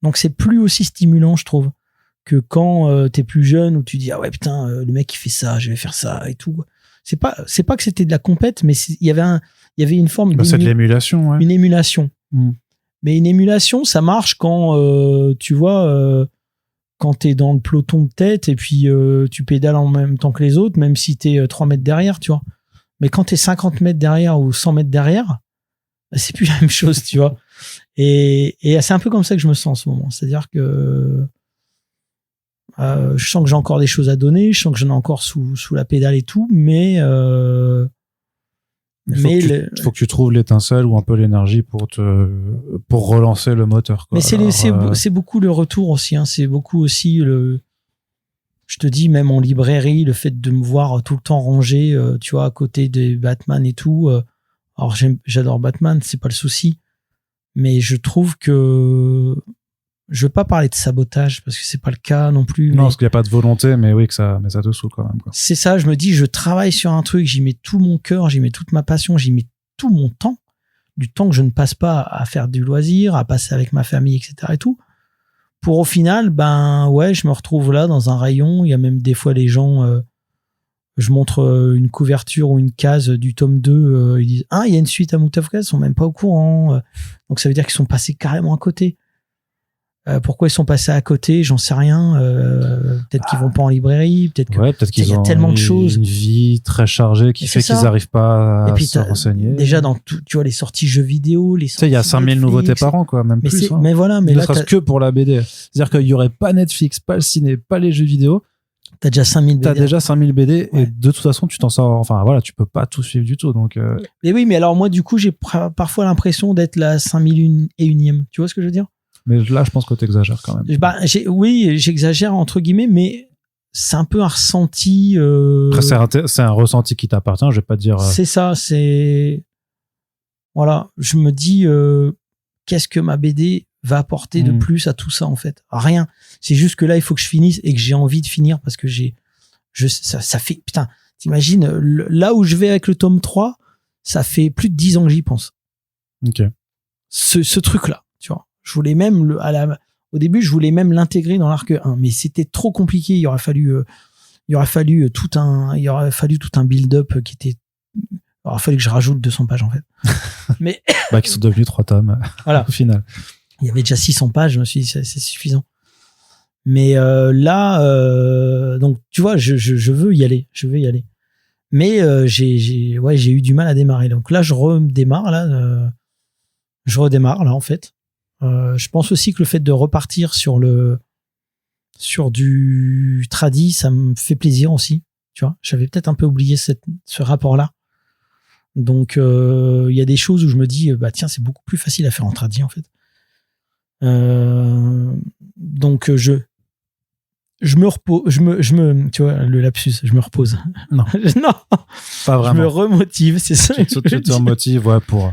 Donc c'est plus aussi stimulant, je trouve, que quand t'es plus jeune, où tu dis ah ouais putain, le mec il fait ça, je vais faire ça et tout. C'est pas que c'était de la compète, mais il y avait une forme c'est de l'émulation, ouais. Une émulation. Mais une émulation, ça marche quand tu vois, quand t'es dans le peloton de tête et puis tu pédales en même temps que les autres, même si t'es 3 mètres derrière, tu vois. Mais quand t'es 50 mètres derrière ou 100 mètres derrière, c'est plus la même chose, tu vois. Et c'est un peu comme ça que je me sens en ce moment. C'est-à-dire que je sens que j'ai encore des choses à donner, je sens que j'en ai encore sous la pédale et tout, mais il faut que tu trouves l'étincelle ou un peu l'énergie pour relancer le moteur, quoi. Mais c'est beaucoup le retour aussi, hein. C'est beaucoup aussi je te dis, même en librairie, le fait de me voir tout le temps rangé, tu vois, à côté des Batman et tout. Alors j'adore Batman, c'est pas le souci, mais je trouve que je veux pas parler de sabotage parce que c'est pas le cas non plus. Non, parce qu'il y a pas de volonté, mais oui, ça te saoule quand même, quoi. C'est ça, je me dis, je travaille sur un truc, j'y mets tout mon cœur, j'y mets toute ma passion, j'y mets tout mon temps, du temps que je ne passe pas à faire du loisir, à passer avec ma famille, etc. et tout. Pour au final, ben ouais, je me retrouve là dans un rayon. Il y a même des fois les gens, je montre une couverture ou une case du tome 2, ils disent ah, il y a une suite à Moutafka, ils sont même pas au courant. Donc ça veut dire qu'ils sont passés carrément à côté. Pourquoi ils sont passés à côté, j'en sais rien. Peut-être qu'ils vont pas en librairie, peut-être que peut-être qu'ils y a ont tellement de choses. une vie très chargée qui fait qu'ils n'arrivent pas à se renseigner. Déjà dans tout, tu vois, les sorties jeux vidéo, les sorties il y a 5000 nouveautés par an, quoi, même mais plus. Mais voilà, mais ne là, serait-ce que pour la BD. C'est-à-dire qu'il y aurait pas Netflix, pas le ciné, pas les jeux vidéo. T'as déjà 5000 BD. T'as déjà 5000 BD Ouais. et de toute façon, tu t'en sors. Enfin, voilà, tu peux pas tout suivre du tout. Donc, Mais oui, mais alors moi, du coup, j'ai parfois l'impression d'être la 5001e. Tu vois ce que je veux dire? mais là, je pense que t'exagères quand même. Bah, oui, j'exagère entre guillemets, mais c'est un peu un ressenti. Après, c'est un ressenti qui t'appartient. Je vais pas te dire. C'est ça, c'est. Voilà, je me dis, qu'est-ce que ma BD va apporter de plus à tout ça, en fait? Rien. C'est juste que là, il faut que je finisse et que j'ai envie de finir parce que ça fait, putain, t'imagines, là où je vais avec le tome 3, ça fait plus de 10 ans que j'y pense. Ok. Ce truc-là, tu vois. Je voulais même, au début, je voulais même l'intégrer dans l'arc 1, mais c'était trop compliqué. Il aurait fallu tout un build-up qui était, il aurait fallu que je rajoute 200 pages, en fait. Mais. Qui sont devenus 3 tomes. Voilà. Au final. Il y avait déjà 600 pages, je me suis dit, c'est suffisant. Mais là, donc, tu vois, je veux y aller. Je veux y aller. Mais j'ai eu du mal à démarrer. Donc là, je redémarre, en fait. Je pense aussi que le fait de repartir sur du tradi, ça me fait plaisir aussi. Tu vois, j'avais peut-être un peu oublié ce rapport-là. Donc, il y a des choses où je me dis, bah tiens, c'est beaucoup plus facile à faire en tradi, en fait. Donc, je me repose, tu vois, le lapsus, je me repose. Non. Non. Pas vraiment. Je me remotive, c'est ça. Tu te remotives, ouais, pour.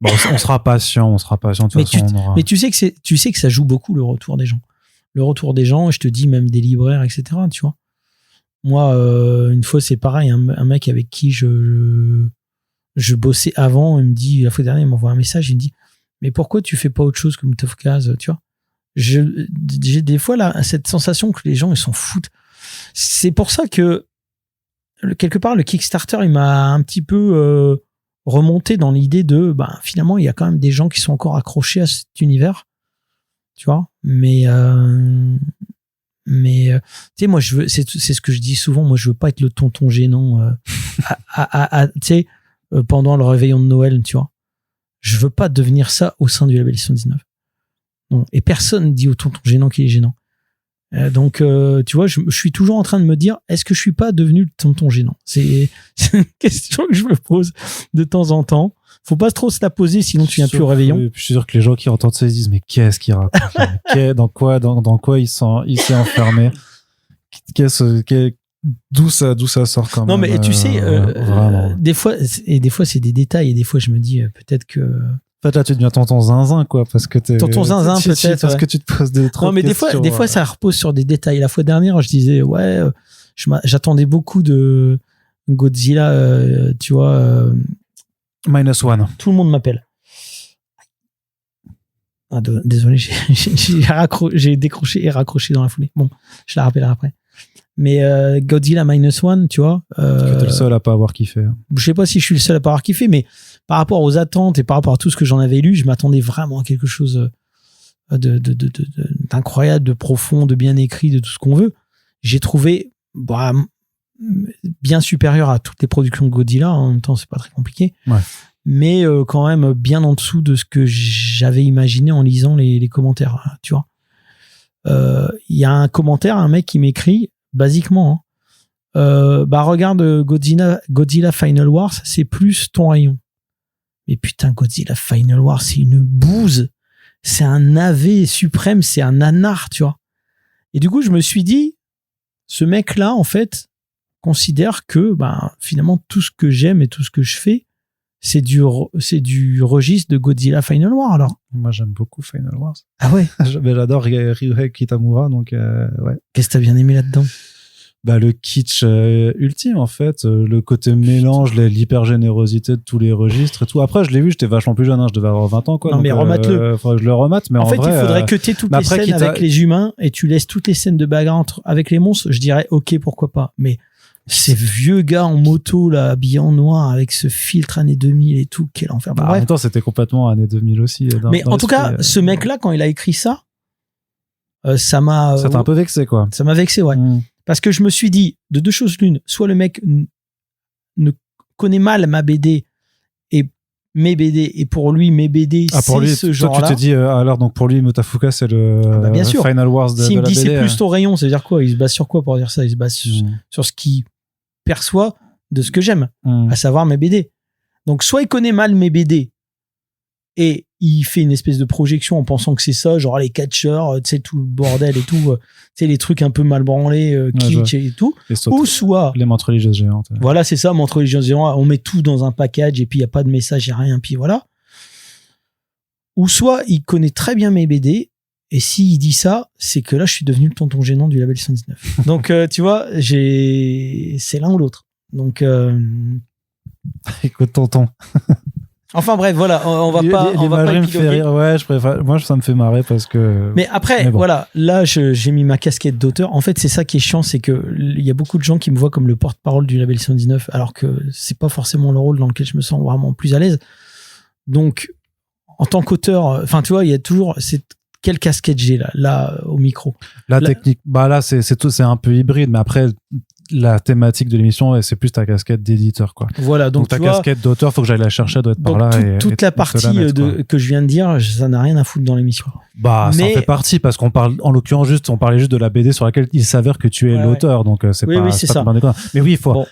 Bon, on sera patient. De toute façon, on aura. Mais tu sais que ça joue beaucoup le retour des gens. Le retour des gens, je te dis même des libraires, etc. Tu vois. Moi, une fois, c'est pareil, un mec avec qui je bossais avant, il me dit, la fois dernière, il m'envoie un message, il me dit, mais pourquoi tu fais pas autre chose comme Tofkaz, tu vois? J'ai des fois là cette sensation que les gens ils s'en foutent. C'est pour ça que quelque part le Kickstarter il m'a un petit peu remonté dans l'idée de finalement il y a quand même des gens qui sont encore accrochés à cet univers, tu vois. Mais tu sais, moi je veux, c'est ce que je dis souvent, moi je veux pas être le tonton gênant tu sais, pendant le réveillon de Noël, tu vois. Je veux pas devenir ça au sein du label 119. Non. Et personne dit au tonton gênant qu'il est gênant. Donc, tu vois, je suis toujours en train de me dire, est-ce que je suis pas devenu le tonton gênant? C'est une question que je me pose de temps en temps. Faut pas trop se la poser, sinon tu viens plus au réveillon. Oui, je suis sûr que les gens qui entendent ça, ils se disent, mais qu'est-ce qu'il raconte? Dans quoi il s'est enfermé? D'où ça sort quand même? Non, mais tu sais, vraiment. des fois c'est des détails, et des fois je me dis peut-être que. En fait, là, tu deviens tonton zinzin, quoi, parce que tonton zinzin, peut-être. Parce que tu te poses des non, mais des fois, ça repose sur des détails. La fois dernière, je disais, j'attendais beaucoup de Godzilla, tu vois. -1. Tout le monde m'appelle. Ah, désolé, j'ai décroché et raccroché dans la foulée. Bon, je la rappellerai après. Mais Godzilla -1, tu vois. T'es le seul à pas avoir kiffé. Je sais pas si je suis le seul à pas avoir kiffé, mais par rapport aux attentes et par rapport à tout ce que j'en avais lu, je m'attendais vraiment à quelque chose d'incroyable, de profond, de bien écrit, de tout ce qu'on veut. J'ai trouvé bien supérieur à toutes les productions de Godzilla. En même temps, c'est pas très compliqué. Ouais. Mais quand même bien en dessous de ce que j'avais imaginé en lisant les commentaires, tu vois. Il y a un commentaire, un mec qui m'écrit, basiquement, regarde Godzilla Final Wars, c'est plus ton rayon. Mais putain, Godzilla Final Wars, c'est une bouse. C'est un navet suprême, c'est un nanar, tu vois. Et du coup, je me suis dit, ce mec-là, en fait, considère que, finalement, tout ce que j'aime et tout ce que je fais, c'est du registre de Godzilla Final War, alors. Moi, j'aime beaucoup Final Wars. Ah ouais? J'adore Ryuhei Kitamura, donc, ouais. Qu'est-ce que t'as bien aimé là-dedans? Le kitsch ultime, en fait, le côté mélange, l'hyper-générosité de tous les registres et tout. Après, je l'ai vu, j'étais vachement plus jeune, je devais avoir 20 ans, quoi. Non, donc, mais remate-le. Faudrait que je le remate, mais en fait, vrai, il faudrait que tu aies toutes les scènes avec les humains et tu laisses toutes les scènes de bagarre avec les monstres. Je dirais, ok, pourquoi pas. Mais ces vieux gars en moto, là, habillés en noir, avec ce filtre années 2000 et tout, quel enfer. En même temps, c'était complètement années 2000 aussi. Mais en tout cas, ce mec-là, quand il a écrit ça, Ça m'a Ça t'a un peu vexé, quoi. ça m'a vexé, ouais. Parce que je me suis dit, de deux choses l'une, soit le mec ne connaît mal ma BD et mes BD, et pour lui, mes BD, Pour c'est lui, ce toi, genre-là. tu t'es dit, alors, donc pour lui, Motafuka, c'est le bah, bien sûr. Final Wars de S'il la me dit BD. c'est plus ton rayon, ça veut dire quoi? Il se base sur quoi pour dire ça? Il se base sur ce qu'il perçoit de ce que j'aime, à savoir mes BD. Donc, soit il connaît mal mes BD et il fait une espèce de projection en pensant que c'est ça, genre les catcheurs, tu sais, tout le bordel et tout, tu sais, les trucs un peu mal branlés, kitsch et tout. Ou soit, les montres religieuses géantes. voilà, c'est ça, montre religieuses géantes, on met tout dans un package et puis il n'y a pas de message, il n'y a rien, puis voilà. Ou soit il connaît très bien mes BD, et s'il dit ça, c'est que là, je suis devenu le tonton gênant du label 119. Donc, tu vois, c'est l'un ou l'autre. Donc, Écoute, tonton. enfin bref, voilà, on va pas me fait épiloguer. rire. Ouais, je préfère. Moi, ça me fait marrer parce que. Mais après, bon. voilà, là, j'ai mis ma casquette d'auteur. En fait, c'est ça qui est chiant, c'est que il y a beaucoup de gens qui me voient comme le porte-parole du label 119, alors que c'est pas forcément le rôle dans lequel je me sens vraiment plus à l'aise. Donc, en tant qu'auteur, enfin, tu vois, il y a toujours quelle casquette j'ai là au micro. La technique, là, c'est un peu hybride, mais après, la thématique de l'émission, c'est plus ta casquette d'éditeur, quoi. Voilà, donc ta casquette d'auteur, faut que j'aille la chercher, elle doit être par là. Toute la partie que je viens de dire, ça n'a rien à foutre dans l'émission. Ça en fait partie, parce qu'on parle, en l'occurrence, on parlait juste de la BD sur laquelle il s'avère que tu es l'auteur, donc c'est pas. Oui, c'est ça. Mais oui, il faut. Bon.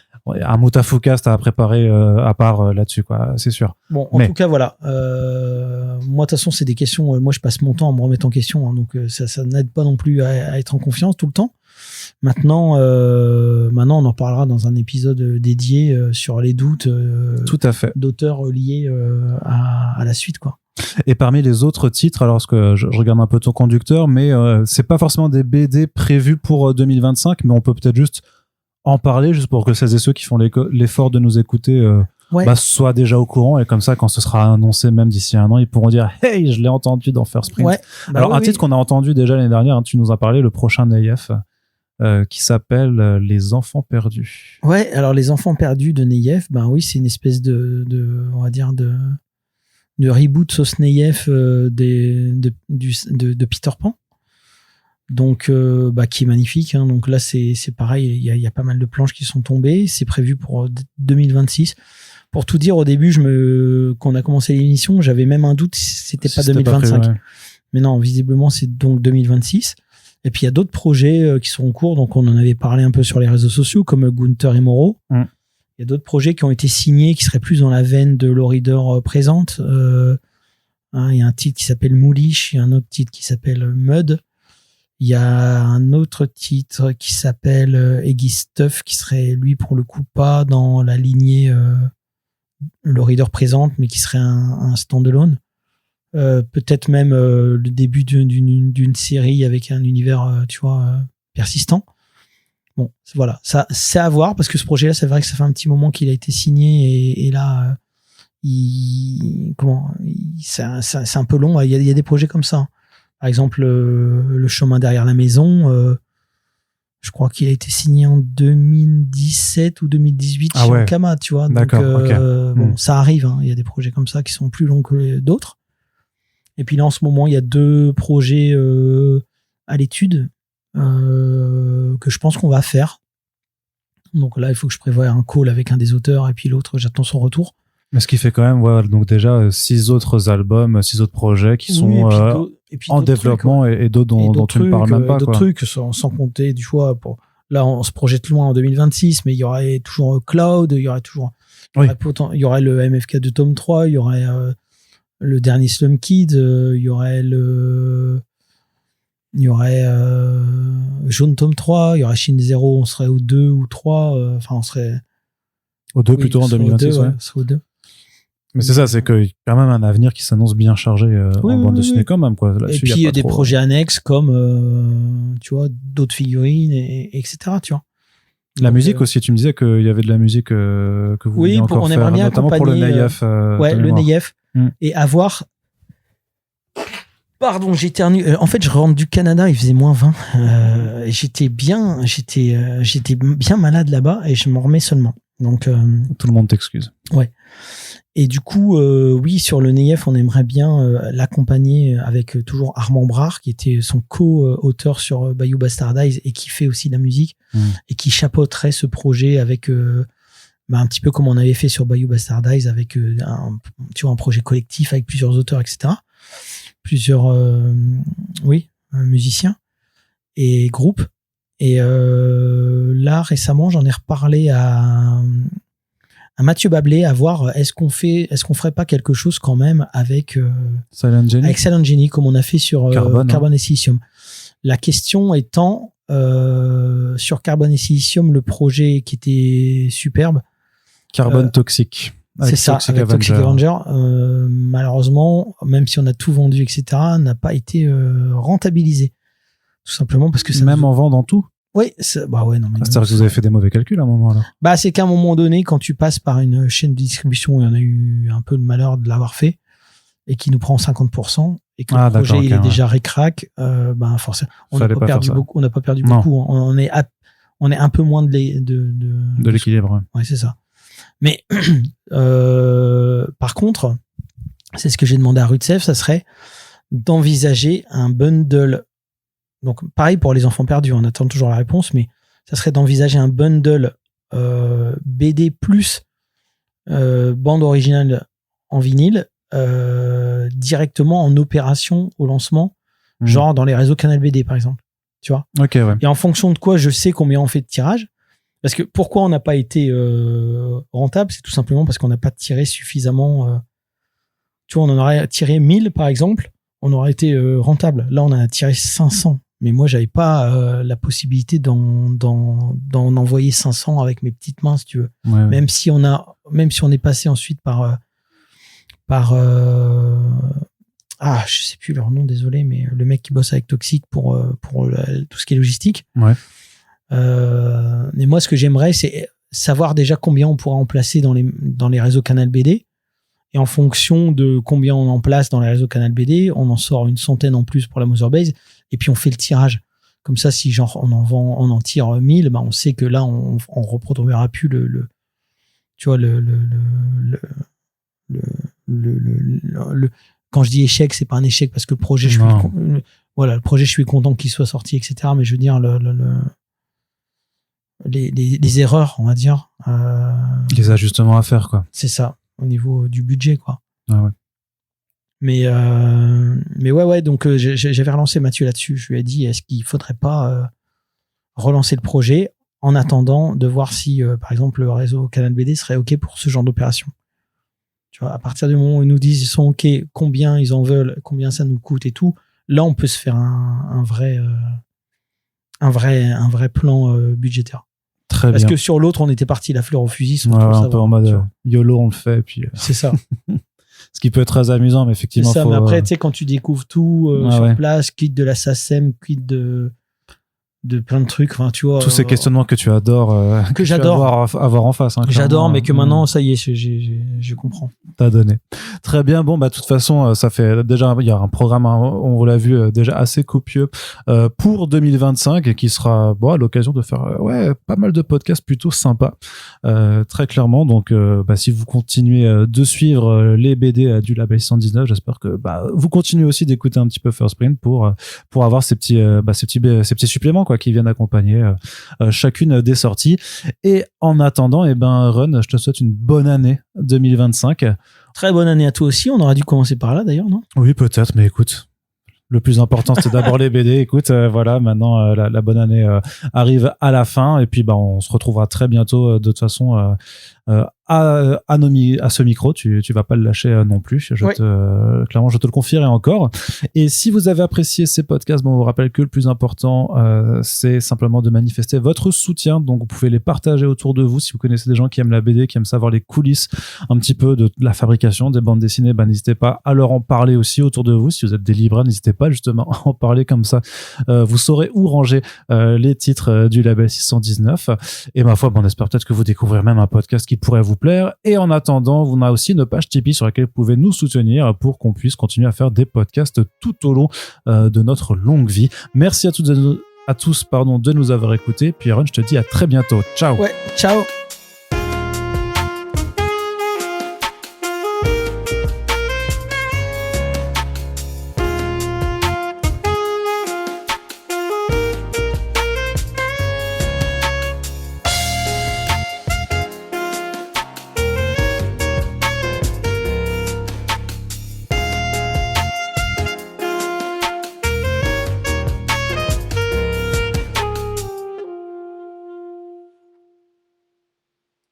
Un Motafuka, à préparer à part là-dessus, quoi, c'est sûr. Bon, en tout cas, voilà. Moi, de toute façon, c'est des questions. Moi, je passe mon temps à me remettre en question, hein, donc ça n'aide pas non plus à être en confiance tout le temps. Maintenant, on en parlera dans un épisode dédié sur les doutes tout à fait d'auteurs liés à la suite, quoi. Et parmi les autres titres, alors parce que je regarde un peu ton conducteur, mais c'est pas forcément des BD prévus pour 2025, mais on peut peut-être juste en parler, juste pour que celles et ceux qui font l'effort de nous écouter soient déjà au courant, et comme ça, quand ce sera annoncé même d'ici un an, ils pourront dire « Hey, je l'ai entendu dans First Print ». Alors, un titre qu'on a entendu déjà l'année dernière, hein, tu nous as parlé, le prochain Neyef, qui s'appelle Les Enfants Perdus. Ouais, alors Les Enfants Perdus de Neyef, ben oui, c'est une espèce de on va dire de reboot sauce Neyef de Peter Pan. Donc, qui est magnifique, hein. Donc là, c'est pareil, il y a pas mal de planches qui sont tombées. C'est prévu pour 2026. Pour tout dire, au début, quand on a commencé l'émission, j'avais même un doute si c'était pas 2025. Pas prévu, mais non, visiblement, c'est donc 2026. Et puis, il y a d'autres projets qui sont en cours. Donc, on en avait parlé un peu sur les réseaux sociaux, comme Gunther et Moreau. Il y a d'autres projets qui ont été signés, qui seraient plus dans la veine de Low Reader présente. Il y a un titre qui s'appelle Moulish, il y a un autre titre qui s'appelle Mud. Il y a un autre titre qui s'appelle Eggy Stuff, qui serait, lui, pour le coup, pas dans la lignée Low Reader présente, mais qui serait un standalone. Peut-être même le début d'une série avec un univers, persistant. Bon, voilà, ça c'est à voir, parce que ce projet-là, c'est vrai que ça fait un petit moment qu'il a été signé, et là, c'est un peu long. Il y a des projets comme ça, hein. Par exemple, Le chemin derrière la maison, je crois qu'il a été signé en 2017 ou 2018 chez Ankama, tu vois. D'accord, donc, ça arrive, hein. Il y a des projets comme ça qui sont plus longs que d'autres. Et puis là, en ce moment, il y a 2 projets à l'étude que je pense qu'on va faire. Donc là, il faut que je prévoie un call avec un des auteurs, et puis l'autre, j'attends son retour. Mais ce qui fait quand même, donc déjà 6 autres albums, 6 autres projets qui sont en développement, trucs, et d'autres dont tu ne parles même pas. D'autres trucs, sans compter du choix. Là, on se projette loin en 2026, mais il y aurait toujours Cloud, il y aurait toujours. Il y aurait le MFK de tome 3, il y aurait le dernier Slum Kid, il y aurait Jaune tome 3, il y aurait Shin Zero, on serait au 2 ou 3, on serait. Au 2 plutôt en 2026, on serait au 2. Mais c'est ça, c'est qu'il y a quand même un avenir qui s'annonce bien chargé en bande dessinée quand même, quoi. Et puis il y a des projets annexes comme d'autres figurines, etc. Tu vois. La musique aussi, tu me disais qu'il y avait de la musique que vous vouliez encore on faire, aimerait bien notamment pour le Neyef. Le Neyef. Et avoir. Pardon, j'éternue. En fait, je rentre du Canada, il faisait -20. J'étais bien malade là-bas, et je m'en remets seulement. Donc, Tout le monde t'excuse. et du coup, oui, sur le NEIF, on aimerait bien l'accompagner avec toujours Armand Brard, qui était son co-auteur sur Bayou Bastardize et qui fait aussi de la musique et qui chapeauterait ce projet avec un petit peu comme on avait fait sur Bayou Bastardize avec un projet collectif avec plusieurs auteurs, etc. Plusieurs musiciens et groupes. Et là, récemment, j'en ai reparlé à Mathieu Bablé à voir est-ce qu'on ferait pas quelque chose quand même avec Silent Jenny. avec Silent Jenny comme on a fait sur Carbone, et Silicium. La question étant sur Carbone et Silicium, le projet qui était superbe, Carbone Toxic. c'est ça, avec Toxic Avenger, malheureusement, même si on a tout vendu, etc., n'a pas été rentabilisé. Tout simplement parce que ça Même en vendant tout. Oui, non, mais C'est-à-dire que vous avez fait des mauvais calculs à un moment là. c'est qu'à un moment donné, quand tu passes par une chaîne de distribution où il y en a eu un peu le malheur de l'avoir fait et qui nous prend 50% et que le projet il est déjà ric-rac, forcément, on n'a pas perdu beaucoup. On n'a pas perdu beaucoup. On est un peu moins de l'équilibre. Ouais, c'est ça. Mais par contre, c'est ce que j'ai demandé à Rutsef, ça serait d'envisager un bundle. Donc, pareil pour les enfants perdus, on attend toujours la réponse, mais ça serait d'envisager un bundle BD plus bande originale en vinyle directement en opération au lancement, genre dans les réseaux Canal BD, par exemple. Tu vois ? Ok, ouais. Et en fonction de quoi je sais combien on fait de tirage. Parce que pourquoi on n'a pas été rentable, c'est tout simplement parce qu'on n'a pas tiré suffisamment. Tu vois, on en aurait tiré 1000, par exemple, on aurait été rentable. Là, on en a tiré 500. Mais moi, j'avais pas la possibilité d'en envoyer 500 avec mes petites mains, si tu veux. Ouais. Même si on est passé ensuite par je sais plus leur nom, désolé, mais le mec qui bosse avec Toxic pour tout ce qui est logistique. Ouais. Mais moi, ce que j'aimerais, c'est savoir déjà combien on pourra en placer dans les réseaux Canal BD. Et en fonction de combien on en place dans les réseaux Canal BD, on en sort une centaine en plus pour la Mother Base. Et puis, on fait le tirage. Comme ça, si genre on en tire 1000, on sait que là, on reproduira plus quand je dis échec, c'est pas un échec parce que le projet, le projet, je suis content qu'il soit sorti, etc. Mais je veux dire, les erreurs, on va dire. Les ajustements à faire, quoi. C'est ça, au niveau du budget, quoi. Ah ouais. Mais ouais, donc j'avais relancé Mathieu là-dessus. Je lui ai dit, est-ce qu'il faudrait pas relancer le projet en attendant de voir si, par exemple, le réseau Canal BD serait OK pour ce genre d'opération. Tu vois, à partir du moment où ils nous disent ils sont OK, combien ils en veulent, combien ça nous coûte et tout, là, on peut se faire un vrai plan budgétaire. Très Parce bien. que sur l'autre, on était parti la fleur au fusil. Sans un peu en mode YOLO, on le fait. Puis, c'est ça. Ce qui peut être très amusant, mais effectivement. C'est ça, mais après, tu sais, quand tu découvres tout sur place, quitte de la SACEM, quitte de plein de trucs, enfin, tu vois. Tous ces questionnements que tu adores. Que j'adore. Avoir en face. Hein, j'adore, mais que maintenant, ça y est, je comprends. T'as donné. Très bien. Bon, de toute façon, ça fait déjà, il y a un programme, on l'a vu, déjà assez copieux, pour 2025 et qui sera, à l'occasion de faire, pas mal de podcasts plutôt sympas, très clairement. Donc, si vous continuez de suivre les BD du label 119, j'espère que, vous continuez aussi d'écouter un petit peu First Print pour avoir ces petits suppléments, quoi, qui viennent accompagner, chacune des sorties. Et en attendant, Run, je te souhaite une bonne année 2025. Très bonne année à toi aussi. On aurait dû commencer par là d'ailleurs, non ? Oui, peut-être, mais écoute, le plus important, c'est d'abord les BD. Écoute, maintenant, la bonne année arrive à la fin. Et puis, on se retrouvera très bientôt, de toute façon, à ce micro. Tu vas pas le lâcher non plus. Clairement, je te le confierai encore. Et si vous avez apprécié ces podcasts, on vous rappelle que le plus important, c'est simplement de manifester votre soutien. Donc, vous pouvez les partager autour de vous. Si vous connaissez des gens qui aiment la BD, qui aiment savoir les coulisses un petit peu de la fabrication des bandes dessinées, n'hésitez pas à leur en parler aussi autour de vous. Si vous êtes des libraires, n'hésitez pas justement à en parler comme ça. Vous saurez où ranger les titres du label 619. Et ma foi, on espère peut-être que vous découvrirez même un podcast qui pourrait vous plaire. Et en attendant, on a aussi une page Tipeee sur laquelle vous pouvez nous soutenir pour qu'on puisse continuer à faire des podcasts tout au long de notre longue vie. Merci à tous de nous avoir écoutés. Puis Aaron, je te dis à très bientôt. Ciao. Ouais, ciao.